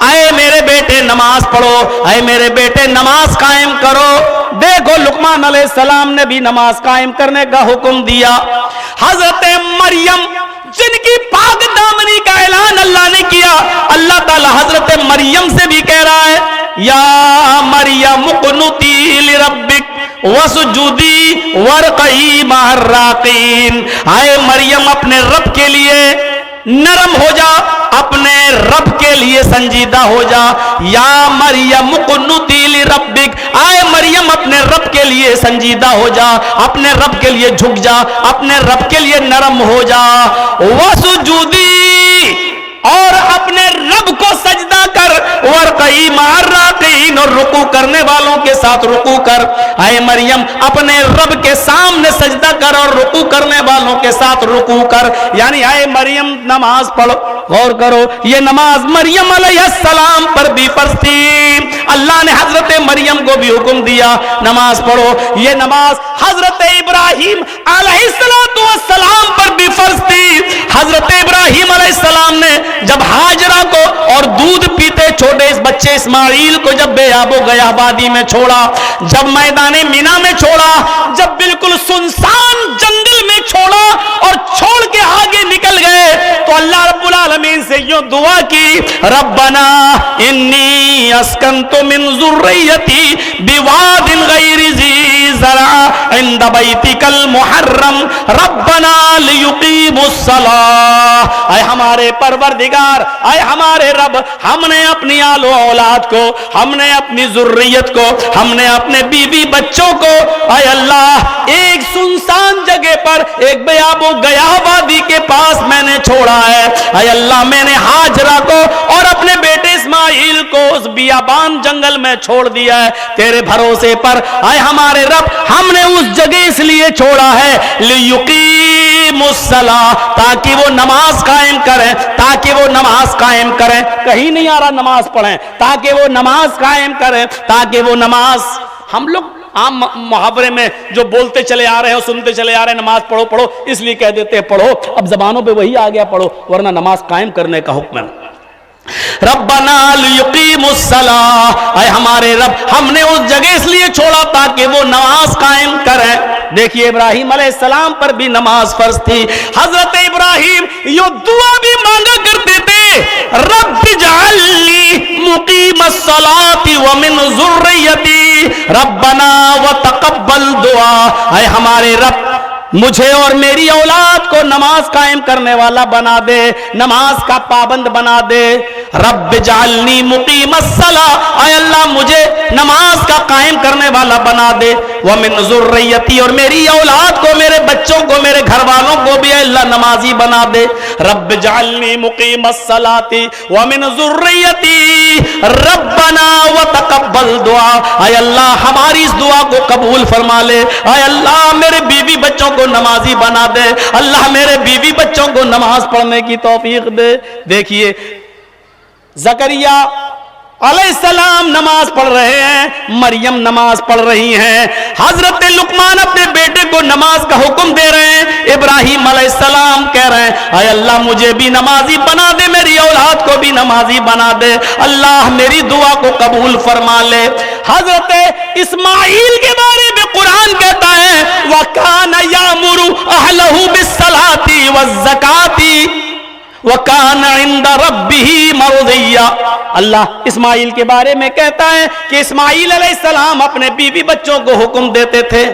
आए मेरे बेटे नमाज पढ़ो, आए मेरे बेटे नमाज कायम करो। देखो लुकमान अलैहिस्सलाम ने भी नमाज कायम करने का हुक्म दिया। हजरत मरियम जिनकी पाक दामनी का ऐलान अल्लाह ने किया, अल्लाह ताला हजरत मरियम से भी कह रहा है, या मरियम कुनुती लिरब्बिक वसजुदी वरक़ई मअर राक़ीन, आए मरियम अपने रब के लिए नरम हो जा, अपने रब के लिए संजीदा हो जा। या मरियम कुनुती लिरब्बिक, आए मरियम अपने रब के लिए संजीदा हो जा, अपने रब के लिए झुक जा, अपने रब के लिए नरम हो जा। वसजुदी, और अपने रब को सजदा कर, वरक़ई मअर राक़ीन, और रुकू करने वालों के साथ रुकू कर। आए मरियम अपने रब के सामने सजदा कर और रुकू करने वालों के साथ रुकू कर। यानी आए मरियम नमाज पढ़ो। गौर करो, ये नमाज मरियम अलैहिस्सलाम पर भी फर्ज थी। अल्लाह ने हजरत मरियम को भी हुक्म दिया नमाज पढ़ो। ये नमाज हजरत इब्राहिम अलैहिस्सलाम पर भी फर्ज थी। हजरत इब्राहिम अलैहिस्सलाम ने जब हाजरा को और दूध पीते छोटे इस बच्चे इस्माइल को जब बेआबो गया वादी में छोड़ा, जब मैदाने मिना में छोड़ा, जब बिल्कुल सुनसान जंगल में छोड़ा और छोड़ के आगे निकल गए, तो अल्लाह रब्बुल आलमीन से यूं दुआ की, रब्बना इन्नी अस्कंतु मिन ज़ुर्रियती बिवादिन गैरि ज़ी ज़रा इंद बैतिकल मुहर्रम रब्बना लियुकीमुस्सलाह। आए हमारे परवरदिगार, आए हमारे रब, हमने अपनी आलो औलाद को, हमने अपनी ज़ुर्रियत को, हमने अपने बीवी बच्चों को, आए अल्लाह एक सुनसान जगह पर, एक बेआबो गया वादी के पास मैंने छोड़ा है। आए अल्लाह मैंने हाजरा को और अपने बेटे इस्माइल को उस बियाबान जंगल में छोड़ दिया है तेरे भरोसे पर। आए हमारे रब, हमने उस जगह इसलिए छोड़ा है लियुकीमुस्सलाह, ताकि वो नमाज कायम करें, ताकि वो नमाज कायम करें। कहीं नहीं आ रहा नमाज पढ़ें, ताकि वो नमाज कायम करें, ताकि वो नमाज, हम लोग आम मुहावरे में जो बोलते चले आ रहे हैं, सुनते चले आ रहे हैं, नमाज पढ़ो पढ़ो, इसलिए कह देते हैं पढ़ो। अब जबानों पे वही आ गया पढ़ो, वरना नमाज कायम करने का हुक्म है। रब्बना लियुकीमुस्सलाह, आए हमारे रब, हमने उस जगह इसलिए छोड़ा ताकि वो नमाज कायम करें। देखिए इब्राहिम अलैहिस्सलाम पर भी नमाज फर्ज थी। हजरत इब्राहिम यो दुआ भी मांगा करते थे, रब्बि जअलनी मुकीमस्सलाति व मिन ज़ुर्रियती रब्बना व तक़ब्बल दुआ। आए हमारे रब, मुझे और मेरी औलाद को नमाज कायम करने वाला बना दे, नमाज का पाबंद बना दे। रब्ब जालनी मुकीमस्सला, आय अल्लाह मुझे नमाज का कायम करने वाला बना दे। व मिन ज़ुर्रियती, और मेरी औलाद को, मेरे बच्चों को, मेरे घर वालों को भी अल्लाह नमाजी बना दे। रब्ब जालनी मुकीमस्सलाती व मिन ज़ुर्रियती रब्बना व तक़ब्बल दुआ। आय अल्लाह हमारी इस दुआ को कबूल फरमा ले। आय अल्लाह मेरे बीवी बच्चों को नमाजी बना दे। अल्लाह मेरे बीवी बच्चों को नमाज पढ़ने की तौफीक दे। देखिए ज़करिया अलैहिस्सलाम नमाज पढ़ रहे हैं, मरियम नमाज पढ़ रही हैं, हजरत लुकमान अपने बेटे को नमाज का हुक्म दे रहे हैं, इब्राहिम अलैहिस्सलाम कह रहे हैं आय अल्लाह मुझे भी नमाजी बना दे, मेरी औलाद को भी नमाजी बना दे, अल्लाह मेरी दुआ को कबूल फरमा ले। हजरत इस्माइल के बारे में कुरान कहता है वकाना यामुरु अहलहु बिस्सलाती वज़्ज़काती वकाना इंद रब्बिही मर्दिया। अल्लाह इस्माइल के बारे में कहता है कि इस्माइल अलैहिस्सलाम अपने बीवी बच्चों को हुक्म देते थे,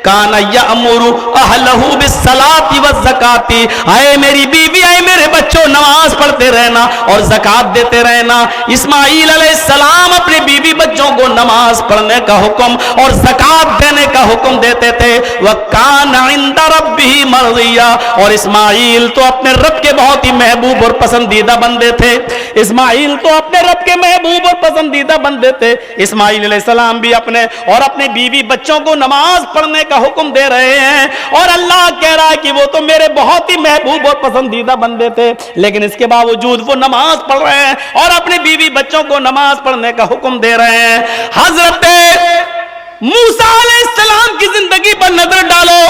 काना यअमुरु अहलहु बिस्सलाति वज़्ज़काति, आए मेरी बीवी, आए मेरे बच्चों, नमाज पढ़ते रहना और ज़कात देते रहना। इस्माईल अलैहिस्सलाम अपने बीवी बच्चों को नमाज पढ़ने का हुक्म और ज़कात देने का हुक्म देते थे। व काना इंदा रब्बिही मर्दिया, और इस्माईल तो अपने रब के बहुत ही महबूब और पसंदीदा बंदे थे। इस्माईल तो अपने रब के महबूब और पसंदीदा बंदे थे। इस्माईल अलैहिस्सलाम भी अपने और अपने बीवी बच्चों को नमाज पढ़ने का हुक्म दे रहे हैं और अल्लाह कह रहा है कि वो तो मेरे बहुत ही महबूब और पसंदीदा बंदे थे, लेकिन इसके बावजूद वो नमाज पढ़ रहे हैं और अपने बीवी बच्चों को नमाज पढ़ने का हुक्म दे रहे हैं। हजरत मूसा अलैहिस्सलाम की जिंदगी पर नजर डालो।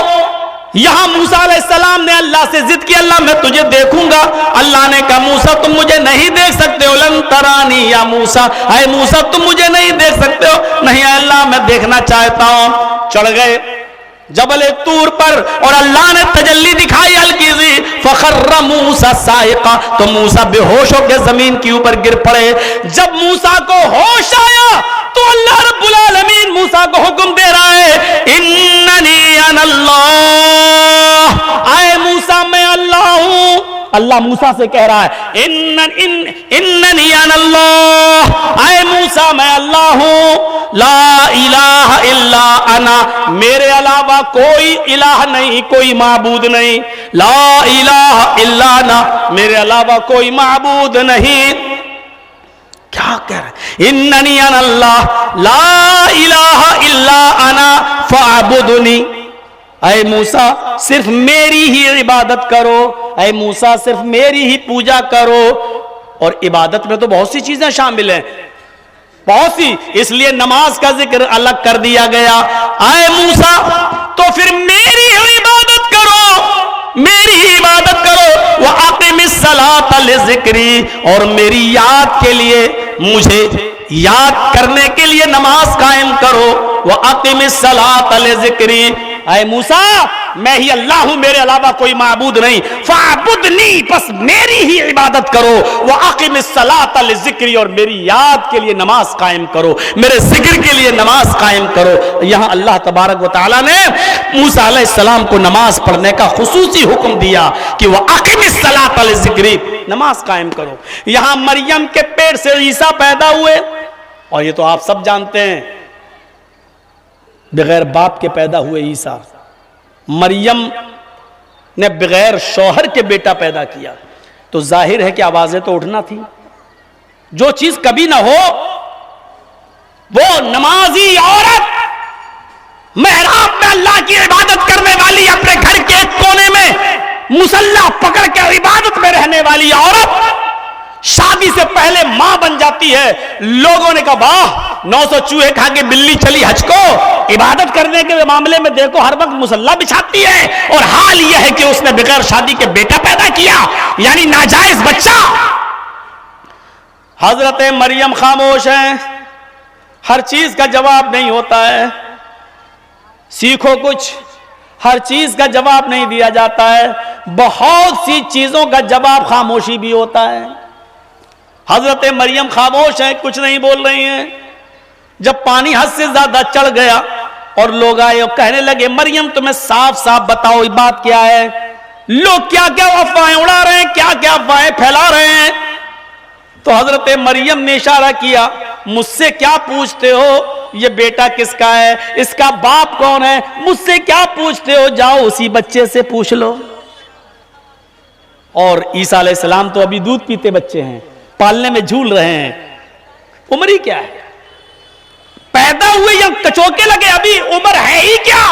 यहां मूसा अलैहिस्सलाम ने अल्लाह से जिद की, अल्लाह मैं तुझे देखूंगा। अल्लाह ने कहा मूसा तुम मुझे नहीं देख सकते हो, लन तरानी या मूसा, अरे मूसा तुम मुझे नहीं देख सकते हो। नहीं अल्लाह मैं देखना चाहता हूं। चढ़ गए जबल तूर पर और अल्लाह ने तजल्ली दिखाई हल्की सी, फखर्र मूसा साइका, तो मूसा बेहोश होकर जमीन के ऊपर गिर पड़े। जब मूसा को होश आया तो अल्लाह रब्बुल आलमीन मूसा को हुक्म दे रहा है, इन्ननी अनल्लाह, आए मूसा मैं अल्लाह हूं। अल्लाह मूसा से कह रहा है इन्ननी अनल्लाह, आए मूसा मैं अल्लाह हूं। ला इलाहा इल्ला अना, मेरे अलावा कोई इलाह नहीं, कोई माबूद नहीं। ला इलाहा इल्ला अना, मेरे अलावा कोई माबूद नहीं। क्या कह रहे? इन्ननी अनल्लाह ला इलाहा इल्ला अना फअबुदनी, ऐ मूसा सिर्फ मेरी ही इबादत करो, ऐ मूसा सिर्फ मेरी ही पूजा करो। और इबादत में तो बहुत सी चीजें शामिल हैं, बहुत सी, इसलिए नमाज का जिक्र अलग कर दिया गया। आए मूसा तो फिर मेरी ही इबादत करो, मेरी ही इबादत करो। वह अक़िमिस्सलात लिज़िक्री, और मेरी याद के लिए, मुझे याद करने के लिए नमाज कायम करो। वह अक़िमिस्सलात लिज़िक्री, आए मूसा मैं ही अल्लाह हूं, मेरे अलावा कोई माबूद नहीं। फ़अबुदनी, बस मेरी ही इबादत करो। वह अक़िमिस्सलात लिज़िक्री, और मेरी याद के लिए नमाज कायम करो, मेरे जिक्र के लिए नमाज कायम करो। यहां अल्लाह तबारक व तआला ने मूसा अलैहिस्सलाम को नमाज पढ़ने का खुसूसी हुक्म दिया कि वह अक़िमिस्सलात लिज़िक्री, नमाज कायम करो। यहां मरियम के पेट से ईसा पैदा हुए, और ये तो आप सब जानते हैं, बगैर बाप के पैदा हुए ईसा। मरियम ने बगैर शौहर के बेटा पैदा किया, तो जाहिर है कि आवाजें तो उठना थी। जो चीज कभी ना हो, वो नमाजी औरत, मेहराब में अल्लाह की इबादत करने वाली, अपने घर के एक कोने में मुसल्ला पकड़ के इबादत में रहने वाली औरत शादी से पहले मां बन जाती है। लोगों ने कहा वाह, 900 चूहे खा के बिल्ली चली हज को, इबादत करने के मामले में देखो हर वक्त मुसल्ला बिछाती है, और हाल यह है कि उसने बगैर शादी के बेटा पैदा किया, यानी नाजायज बच्चा। हजरत मरियम खामोश हैं, हर चीज का जवाब नहीं होता है, सीखो कुछ, हर चीज का जवाब नहीं दिया जाता है, बहुत सी चीजों का जवाब खामोशी भी होता है। हजरत मरियम खामोश हैं, कुछ नहीं बोल रही हैं। जब पानी हद से ज्यादा चढ़ गया और लोग आए और कहने लगे मरियम तुम्हें साफ साफ बताओ ये बात क्या है। लोग क्या क्या अफवाहें उड़ा रहे हैं, क्या क्या अफवाहें फैला रहे हैं। तो हजरत मरियम ने इशारा किया, मुझसे क्या पूछते हो, ये बेटा किसका है, इसका बाप कौन है, मुझसे क्या पूछते हो, जाओ उसी बच्चे से पूछ लो। और ईसा अलैहिस्सलाम तो अभी दूध पीते बच्चे हैं, पालने में झूल रहे हैं, उम्र ही क्या है, पैदा हुए या कचोके लगे, अभी उम्र है ही क्या,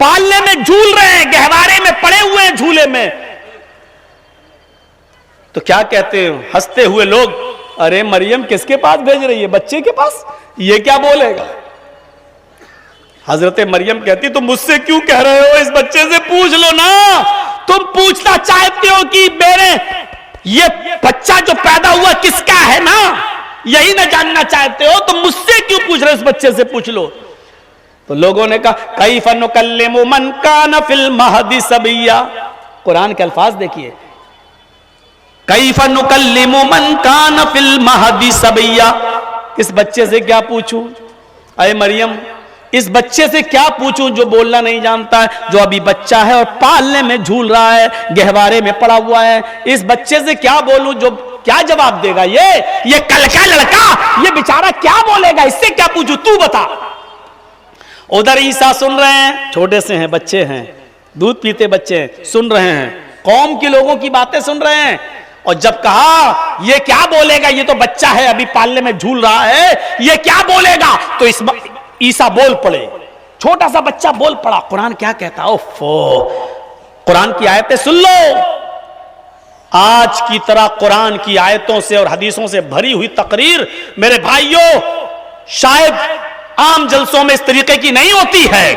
पालने में झूल रहे हैं, गहवारे में पड़े हुए हैं झूले में। तो क्या कहते हैं हंसते हुए लोग, अरे मरियम किसके पास भेज रही है, बच्चे के पास, ये क्या बोलेगा। हजरत मरियम कहती तुम मुझसे क्यों कह रहे हो, इस बच्चे से पूछ लो ना। तुम पूछना चाहते हो कि मेरे ये बच्चा जो पैदा हुआ किसका है ना, यही ना जानना चाहते हो, तो मुझसे क्यों पूछ रहे हो, इस बच्चे से पूछ लो। तो लोगों ने कहा कैफ़ नुकल्लिमु मन कान फिल महदी सबिया, कुरान के अल्फाज देखिए, कैफ़ नुकल्लिमु मन कान फिल महदी सबिया, इस बच्चे से क्या पूछूं। अरे मरियम इस बच्चे से क्या पूछूं जो बोलना नहीं जानता है, जो अभी बच्चा है और पालने में झूल रहा है, गहवारे में पड़ा हुआ है। इस बच्चे से क्या बोलूं, जो क्या जवाब देगा? ये कल का लड़का, ये बेचारा क्या बोलेगा, इससे क्या पूछूं, तू बता। उधर ईसा सुन रहे हैं, छोटे से हैं, बच्चे हैं, दूध पीते बच्चे हैं, सुन रहे हैं, कौम के लोगों की बातें सुन रहे हैं। और जब कहा ये क्या बोलेगा, ये तो बच्चा है, अभी पालने में झूल रहा है, ये क्या बोलेगा, तो इस ईसा बोल पड़े, छोटा सा बच्चा बोल पड़ा। कुरान क्या कहता है? ओफो, कुरान की आयतें सुन लो। आज की तरह कुरान की आयतों से और हदीसों से भरी हुई तकरीर मेरे भाइयों शायद आम जलसों में इस तरीके की नहीं होती है,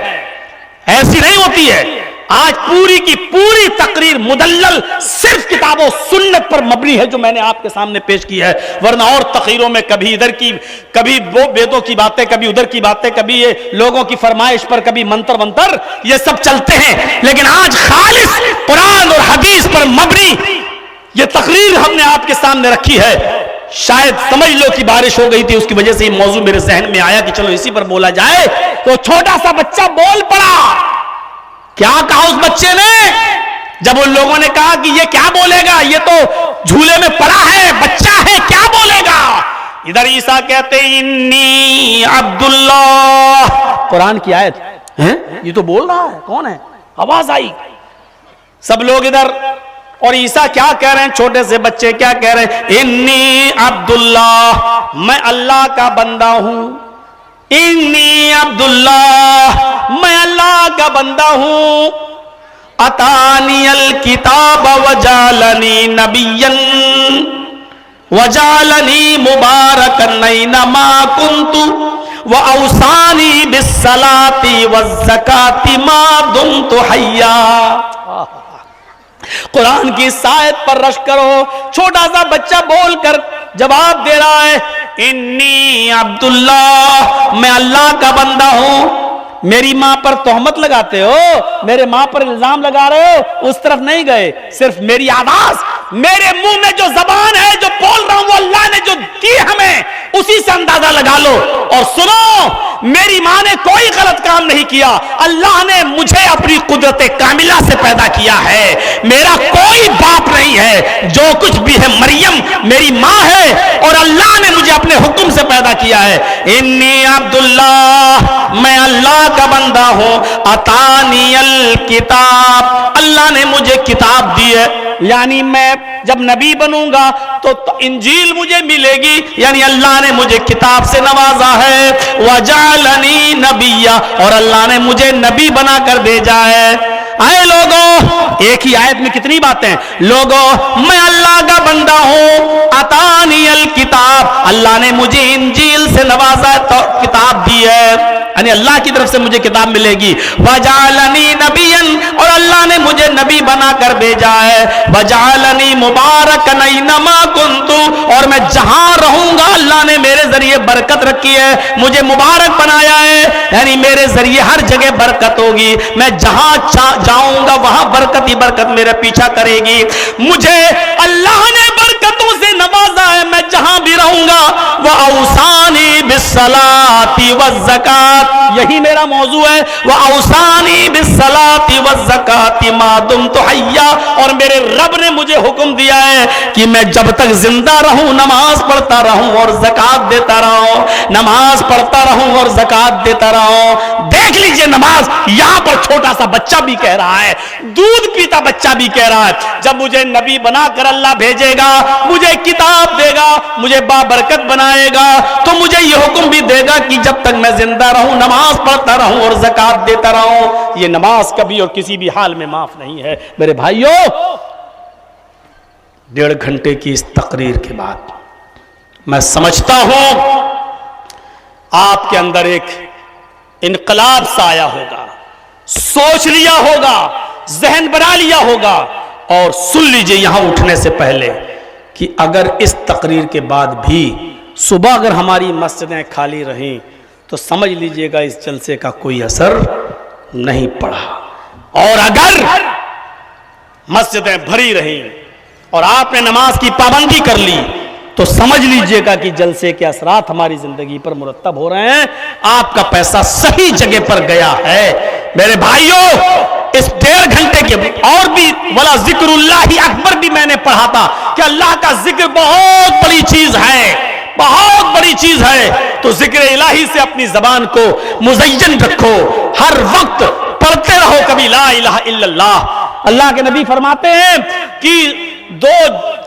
ऐसी नहीं होती है। आज पूरी की पूरी तकरीर मुदल्लल सिर्फ किताबों सुन्नत पर मबनी है, जो मैंने आपके सामने पेश की है। वरना और तकरीरों में कभी इधर की, कभी वो वेदों की बातें, कभी उधर की बातें, कभी ये लोगों की फरमाइश पर, कभी मंत्र वंतर, ये सब चलते हैं। लेकिन आज खालिस कुरान और हदीस पर मबनी ये तकरीर हमने आपके सामने रखी है। शायद समझ लो कि बारिश हो गई थी, उसकी वजह से ये मौजू मेरे जहन में आया कि चलो इसी पर बोला जाए। तो छोटा सा बच्चा बोल पड़ा। क्या कहा उस बच्चे ने? जब उन लोगों ने कहा कि ये क्या बोलेगा, ये तो झूले में पड़ा है, बच्चा है, क्या बोलेगा? इधर ईसा कहते इन्नी अब्दुल्लाह, कुरान की आयत है, ये तो बोल रहा है, कौन है? आवाज आई, सब लोग इधर। और ईसा क्या कह रहे हैं? छोटे से बच्चे क्या कह रहे हैं? इन्नी अब्दुल्लाह, मैं अल्लाह का बंदा हूं। इन्नी अब्दुल्लाह, मैं अल्लाह का बंदा हूं। अतानियल किताब वजालनी नबियन वजालनी मुबारकन ऐनमा कुन्तु व औसानी बिस्सलाति वज़्ज़काति मा दुमतु हय्या। कुरान की आयत पर रश करो। छोटा सा बच्चा बोलकर जवाब दे रहा है, इन्नी अब्दुल्लाह, मैं अल्लाह का बंदा हूं। मेरी मां पर तोहमत लगाते हो, मेरे मां पर इल्जाम लगा रहे हो, उस तरफ नहीं गए। सिर्फ मेरी आवाज, मेरे मुंह में जो जबान है, जो बोल रहा हूं, वो अल्लाह ने जो दी हमें, उसी से अंदाजा लगा लो। और सुनो, मेरी मां ने कोई गलत काम नहीं किया। अल्लाह ने मुझे अपनी कुदरत कामिला से पैदा किया है। मेरा कोई बाप नहीं है। जो कुछ भी है मरियम मेरी मां है, और अल्लाह ने मुझे अपने हुक्म से पैदा किया है। इन्नी अब्दुल्लाह, मैं अल्लाह का बंदा हूं। अतानियल किताब, अल्लाह ने मुझे किताब दी है, यानी मैं जब नबी बनूंगा तो इंजील मुझे मिलेगी, यानी अल्लाह ने मुझे किताब से नवाजा है। वजालनी नबिया, और अल्लाह ने मुझे नबी बनाकर भेजा है। आए लोगों, एक ही आयत में कितनी बातें। लोगों, मैं अल्लाह का बंदा हूं। अतानियल किताब, अल्लाह ने मुझे इंजील से नवाजा, तो किताब दी है, यानी अल्लाह की तरफ से मुझे किताब मिलेगी। वजालनी नबियन, और अल्लाह ने मुझे नबी बनाकर भेजा है। वजालनी मुबारकन ऐनमा कुन्तु, और मैं जहां रहूंगा अल्लाह ने मेरे जरिए बरकत रखी है, मुझे मुबारक बनाया है, यानी मेरे जरिए हर जगह बरकत होगी। मैं जहां जाऊंगा वहां बरकत ही बरकत मेरे पीछा करेगी। मुझे अल्लाह ने बरकतों से नवाजा है, मैं जहां भी रहूंगा। वह औसानी बिस्सलाति वज़्ज़कात, यही मेरा मौजू है। वह औसानी बिस्सलाति वज़्ज़काति मा दुमतु हय्या, और मेरे रब ने मुझे हुक्म दिया है कि मैं जब तक जिंदा रहूं नमाज पढ़ता रहूं और ज़कात देता रहूं, नमाज पढ़ता रहूं और ज़कात देता रहूं। देख लीजिए नमाज, यहां पर छोटा सा बच्चा भी कह रहा है, दूध पीता बच्चा भी कह रहा है, जब मुझे नबी बनाकर अल्लाह भेजेगा, मुझे किताब देगा, मुझे बाबरकत बनाएगा, तो मुझे यह हुक्म भी देगा कि जब तक मैं जिंदा रहूं नमाज पढ़ता रहूं और ज़कात देता रहूं। ये नमाज कभी और किसी भी हाल में माफ नहीं है। मेरे भाइयों, 1.5 घंटे की इस तकरीर के बाद मैं समझता हूं आपके अंदर एक इनकलाब सा आया होगा, सोच लिया होगा, जहन बना लिया होगा। और सुन लीजिए यहां उठने से पहले कि अगर इस तकरीर के बाद भी सुबह अगर हमारी मस्जिदें खाली रहीं तो समझ लीजिएगा इस जलसे का कोई असर नहीं पड़ा। और अगर मस्जिदें भरी रहीं और आपने नमाज की पाबंदी कर ली तो समझ लीजिएगा कि जलसे के असरात हमारी जिंदगी पर मुरत्तब हो रहे हैं। आपका पैसा सही जगह पर गया है। मेरे भाइयों, इस 1.5 घंटे के और भी वाला जिक्रुल्लाह अकबर भी मैंने पढ़ा था कि अल्लाह का जिक्र बहुत बड़ी चीज है, बहुत बड़ी चीज है। तो जिक्र इलाही से अपनी जबान को मुज़य्यन रखो, हर वक्त पढ़ते रहो कभी ला इलाहा इल्लल्लाह। अल्लाह के नबी फरमाते हैं कि 2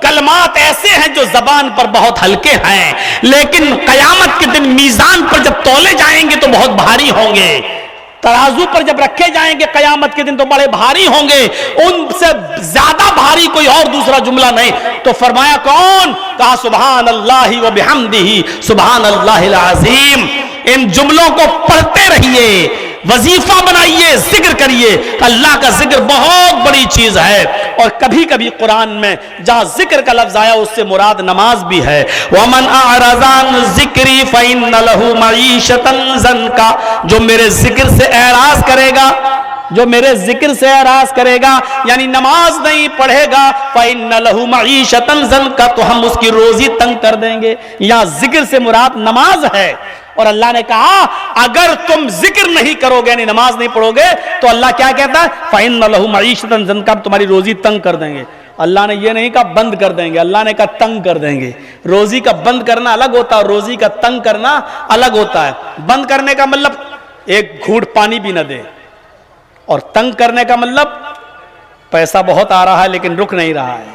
कलमात ऐसे हैं जो जबान पर बहुत हल्के हैं, लेकिन कयामत के दिन मीजान पर जब तौले जाएंगे तो बहुत भारी होंगे। तराजू पर जब रखे जाएंगे कयामत के दिन तो बड़े भारी होंगे, उनसे ज्यादा भारी कोई और दूसरा जुमला नहीं। तो फरमाया कौन? कहा सुभान अल्लाहि व बिहम्दिही सुभान अल्लाहिल अज़ीम। इन जुमलों को पढ़ते रहिए, वजीफा बनाइए, जिक्र करिए। अल्लाह का जिक्र बहुत बड़ी चीज है। और कभी कभी कुरान में जहां जिक्र का लफ्ज आया उससे मुराद नमाज भी है। वमन अअरज़ान ज़िक्री फ़इन्न लहू मईशतन ज़न्का, जो मेरे जिक्र से एराज करेगा, जो मेरे जिक्र से एराज करेगा यानी नमाज नहीं पढ़ेगा, फ़इन्न लहू मईशतन ज़न्का, तो हम उसकी रोजी तंग कर देंगे। यहां जिक्र से मुराद नमाज है। और अल्लाह ने कहा अगर तुम जिक्र नहीं करोगे यानी नमाज नहीं पढ़ोगे तो अल्लाह क्या कहता है? फ़इन्न लहू मईशतन ज़न्का, तुम्हारी रोजी तंग कर देंगे। अल्लाह ने ये नहीं कहा बंद कर देंगे, अल्लाह ने कहा तंग कर देंगे। रोजी का बंद करना अलग होता है, रोजी का तंग करना अलग होता है। बंद करने का मतलब एक घूंट पानी भी न दे, और तंग करने का मतलब पैसा बहुत आ रहा है लेकिन रुक नहीं रहा है।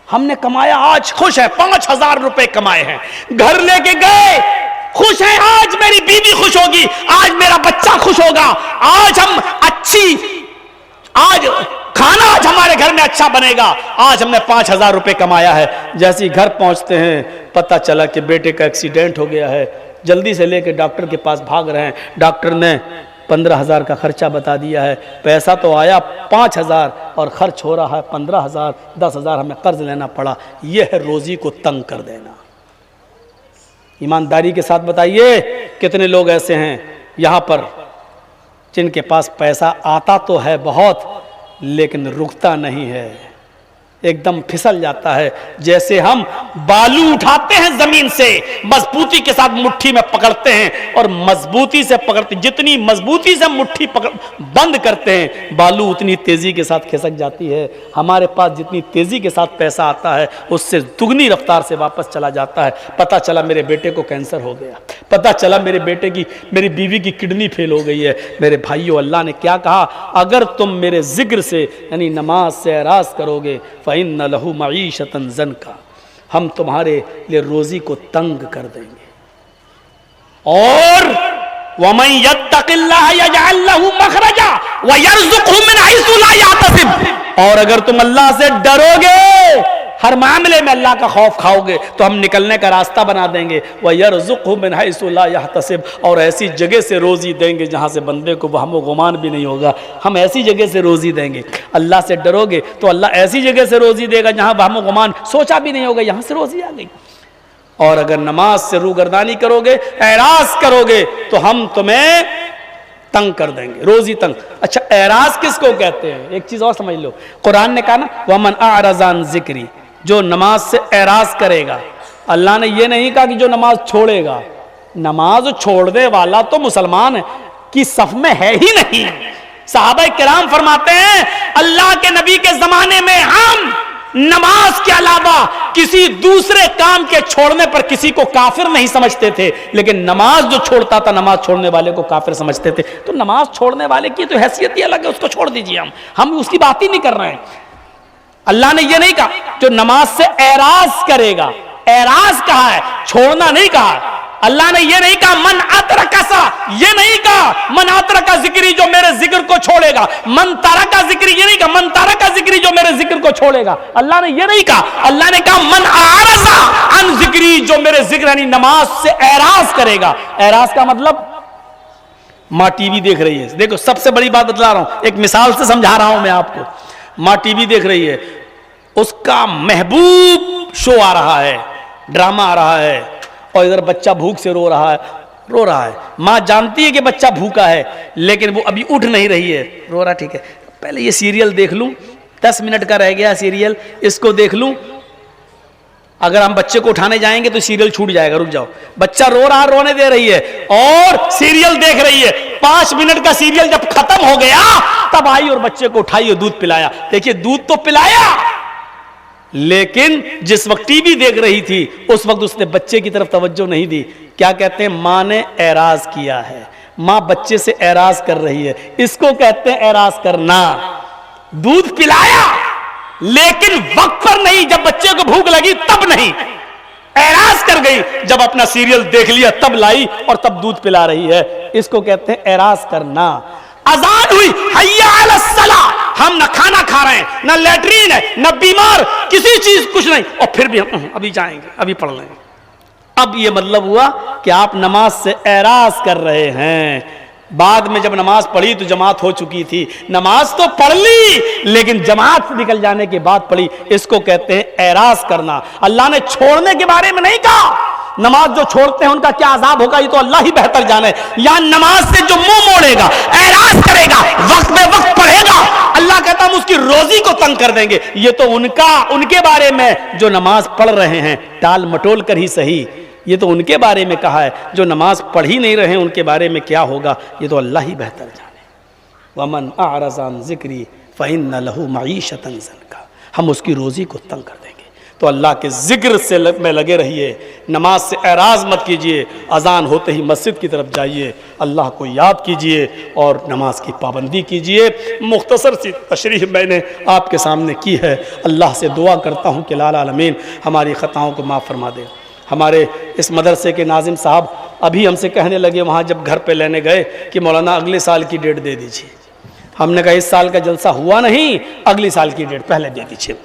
हमने कमाया, आज खुश है, 5,000 रुपए कमाए हैं, घर लेके गए, खुश है, आज मेरी बीवी खुश होगी, आज मेरा बच्चा खुश होगा, आज हम आज खाना आज हमारे घर में अच्छा बनेगा, आज हमने 5,000 रुपए कमाया है। जैसे ही घर पहुंचते हैं पता चला कि बेटे का एक्सीडेंट हो गया है, जल्दी से लेके डॉक्टर के पास भाग रहे हैं। डॉक्टर ने 15,000 का खर्चा बता दिया है, पैसा तो आया 5,000 और खर्च हो रहा है 15,000, 10,000 हमें कर्ज लेना पड़ा। यह है रोजी को तंग कर देना। ईमानदारी के साथ बताइए कितने लोग ऐसे हैं यहाँ पर जिनके पास पैसा आता तो है बहुत लेकिन रुकता नहीं है, एकदम फिसल जाता है। जैसे हम बालू उठाते हैं जमीन से, मजबूती के साथ मुट्ठी में पकड़ते हैं और मजबूती से पकड़ते, जितनी मजबूती से मुट्ठी पकड़ बंद करते हैं बालू उतनी तेजी के साथ खिसक जाती है। हमारे पास जितनी तेजी के साथ पैसा आता है उससे दुगनी रफ्तार से वापस चला जाता है। पता चला मेरे बेटे को कैंसर हो गया, पता चला मेरी बीवी की किडनी फेल हो गई है। मेरे भाइयों, अल्लाह ने क्या कहा? अगर तुम मेरे जिक्र से यानी नमाज से एराज करोगे फ़इन्न लहू मईशतन ज़न्का, हम तुम्हारे लिए रोजी को तंग कर देंगे। और वमन यत्तक़िल्लाह यजअल लहू मख़रजा व यर्ज़ुक़हु मिन हैसु ला यहतसिब, और अगर तुम अल्लाह से डरोगे, हर मामले में अल्लाह का खौफ खाओगे तो हम निकलने का रास्ता बना देंगे। व यर्ज़ुक़हु मिन हैसु ला यहतसिब, और ऐसी जगह से रोजी देंगे जहां से बंदे को वहम व गुमान भी नहीं होगा। हम ऐसी जगह से रोजी देंगे। अल्लाह से डरोगे तो अल्लाह ऐसी जगह से रोजी देगा जहां वहम व गुमान सोचा भी नहीं होगा, यहां से रोजी आ गई। और अगर नमाज से रूगर्दानी करोगे, एराज करोगे, तो हम तुम्हें तंग कर देंगे, रोजी तंग। अच्छा, एराज किसको कहते हैं? एक चीज और समझ लो, कुरान ने कहा ना वमन अअरज़ान ज़िक्री, जो नमाज से एराज करेगा। अल्लाह ने यह नहीं कहा कि जो नमाज छोड़ेगा। नमाज छोड़ने वाला तो मुसलमान की सफ में है ही नहीं। सहाबा किराम फरमाते हैं अल्लाह के नबी के जमाने में हम नमाज के अलावा किसी दूसरे काम के छोड़ने पर किसी को काफिर नहीं समझते थे, लेकिन नमाज जो छोड़ता था नमाज छोड़ने वाले को काफिर समझते थे। तो नमाज छोड़ने वाले की तो हैसियत ही अलग है, उसको छोड़ दीजिए, हम उसकी बात ही नहीं कर रहे हैं। अल्लाह ने यह नहीं कहा जो नमाज से एराज करेगा, एराज कहा है, छोड़ना नहीं कहा। अल्लाह ने यह नहीं कहा मन अतरकसा, यह नहीं कहा मन अतरका जिक्री जो मेरे जिक्र को छोड़ेगा, मन तारका जिक्री, यह नहीं कहा मन तारका जिक्री जो मेरे जिक्र को छोड़ेगा। अल्लाह ने यह नहीं कहा। अल्लाह ने कहा मन आरज़ा अन जिक्री, जो मेरे जिक्र यानी नमाज से एराज करेगा। एराज का मतलब, माँ टीवी देख रही है, देखो सबसे बड़ी बात बतला रहा हूं, एक मिसाल से समझा रहा हूं मैं आपको। माँ टीवी देख रही है, उसका महबूब शो आ रहा है, ड्रामा आ रहा है, और इधर बच्चा भूख से रो रहा है। माँ जानती है कि बच्चा भूखा है लेकिन वो अभी उठ नहीं रही है, रो रहा, ठीक है पहले ये सीरियल देख लूं, 10 मिनट का रह गया सीरियल, इसको देख लूं, अगर हम बच्चे को उठाने जाएंगे तो सीरियल छूट जाएगा, रुक जाओ, बच्चा रो रहा, रोने दे रही है और सीरियल देख रही है। 5 मिनट का सीरियल जब खत्म हो गया तब आई और बच्चे को उठाई और दूध पिलाया। देखिए दूध तो पिलाया, लेकिन जिस वक्त टीवी देख रही थी उस वक्त उसने बच्चे की तरफ तवज्जो नहीं दी। क्या कहते हैं, मां ने एराज किया है, मां बच्चे से एराज कर रही है, इसको कहते हैं एराज करना। दूध पिलाया लेकिन वक्त पर नहीं, जब बच्चे को भूख लगी तब नहीं, एराज कर गई, जब अपना सीरियल देख लिया तब लाई और तब दूध पिला रही है, इसको कहते हैं एराज करना। अजान हुई, हय्या अला सलाह, हम न खाना खा रहे हैं, न लैट्रीन है, न बीमार, किसी चीज कुछ नहीं, और फिर भी हम अभी जाएंगे, अभी पढ़ लेंगे। अब यह मतलब हुआ कि आप नमाज से एराज कर रहे हैं। बाद में जब नमाज पढ़ी तो जमात हो चुकी थी, नमाज तो पढ़ ली लेकिन जमात से निकल जाने के बाद पढ़ी, इसको कहते हैं एराज करना। अल्लाह ने छोड़ने के बारे में नहीं कहा, नमाज जो छोड़ते हैं उनका क्या अजाब होगा ये तो अल्लाह ही बेहतर जाने। या नमाज से जो मुंह मोड़ेगा, एराज करेगा, वक्त में वक्त पढ़ेगा, अल्लाह कहता हम उसकी रोजी को तंग कर देंगे। ये तो उनके बारे में जो नमाज पढ़ रहे हैं, टाल मटोल कर ही सही, ये तो उनके बारे में कहा है। जो नमाज पढ़ ही नहीं रहे उनके बारे में क्या होगा ये तो अल्लाह ही बेहतर जाने। वमन अअरज़ अन ज़िक्री फ़इन्न लहू मईशतन ज़न्का, हम उसकी रोज़ी को तंग कर देंगे। तो अल्लाह के जिक्र से में लगे रहिए, नमाज से एराज मत कीजिए, अजान होते ही मस्जिद की तरफ जाइए, अल्लाह को याद कीजिए और नमाज की पाबंदी कीजिए। मुख्तसर सी तशरीह मैंने आपके सामने की है। अल्लाह से दुआ करता हूँ कि लाल आलमीन हमारी ख़ताओं को माफ़ फरमा दे। हमारे इस मदरसे के नाजिम साहब अभी हमसे कहने लगे वहाँ जब घर पे लेने गए कि मौलाना अगले साल की डेट दे दीजिए। हमने कहा इस साल का जलसा हुआ नहीं, अगली साल की डेट पहले दे दीजिए।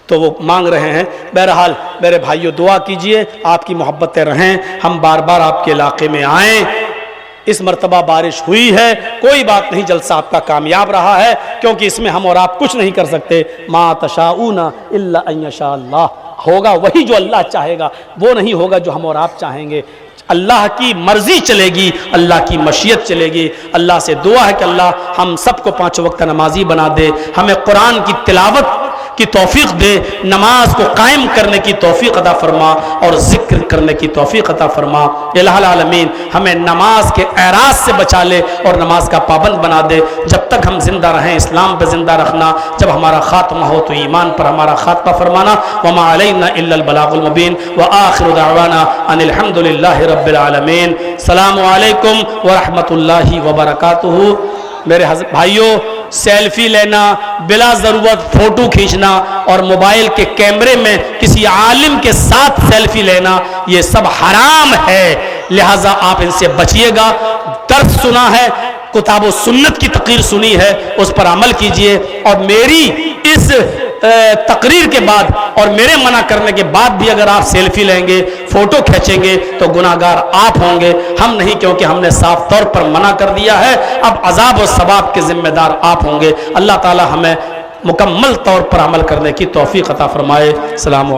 तो वो मांग रहे हैं। बहरहाल मेरे भाइयों दुआ कीजिए, आपकी मोहब्बतें रहें, हम बार बार आपके इलाके में आएँ। इस मर्तबा बारिश हुई है, कोई बात नहीं, जलसा आपका कामयाब रहा है, क्योंकि इसमें हम और आप कुछ नहीं कर सकते। मा तशाऊना इल्ला अन यशा अल्लाह, होगा वही जो अल्लाह चाहेगा, वो नहीं होगा जो हम और आप चाहेंगे। अल्लाह की मर्जी चलेगी, अल्लाह की मशीयत चलेगी। अल्लाह से दुआ है कि अल्लाह हम सबको 5 वक्त नमाजी बना दे, हमें कुरान की तिलावत की तौफीक दे, नमाज को कायम करने की तौफीक अता फरमा और जिक्र करने की तौफीक अता फरमा। इलाहुल आलमीन हमें नमाज के एराज से बचा ले और नमाज का पाबंद बना दे। जब तक हम जिंदा रहें इस्लाम पर जिंदा रखना, जब हमारा खात्मा हो तो ईमान पर हमारा खात्मा फरमाना। वमा अलैना इल्लल बलागुल मुबीन व आखिरु दावाना अनिल हम्दुलिल्लाहि रब्बिल आलमीन। अस्सलामु अलैकुम व रहमतुल्लाहि व बरकातुहू। मेरे भाइयों, सेल्फी लेना, बिला ज़रूरत फ़ोटो खींचना और मोबाइल के कैमरे में किसी आलिम के साथ सेल्फी लेना, ये सब हराम है, लिहाजा आप इनसे बचिएगा। दर्द सुना है, किताब व सुन्नत की तकरीर सुनी है, उस पर अमल कीजिए। और मेरी इस तकरीर के बाद और मेरे मना करने के बाद भी अगर आप सेल्फी लेंगे, फ़ोटो खींचेंगे तो गुनाहगार आप होंगे, हम नहीं, क्योंकि हमने साफ तौर पर मना कर दिया है। अब अजाब और सवाब के जिम्मेदार आप होंगे। अल्लाह ताला हमें मुकम्मल तौर पर अमल करने की तौफीक अता फरमाए। सलाम।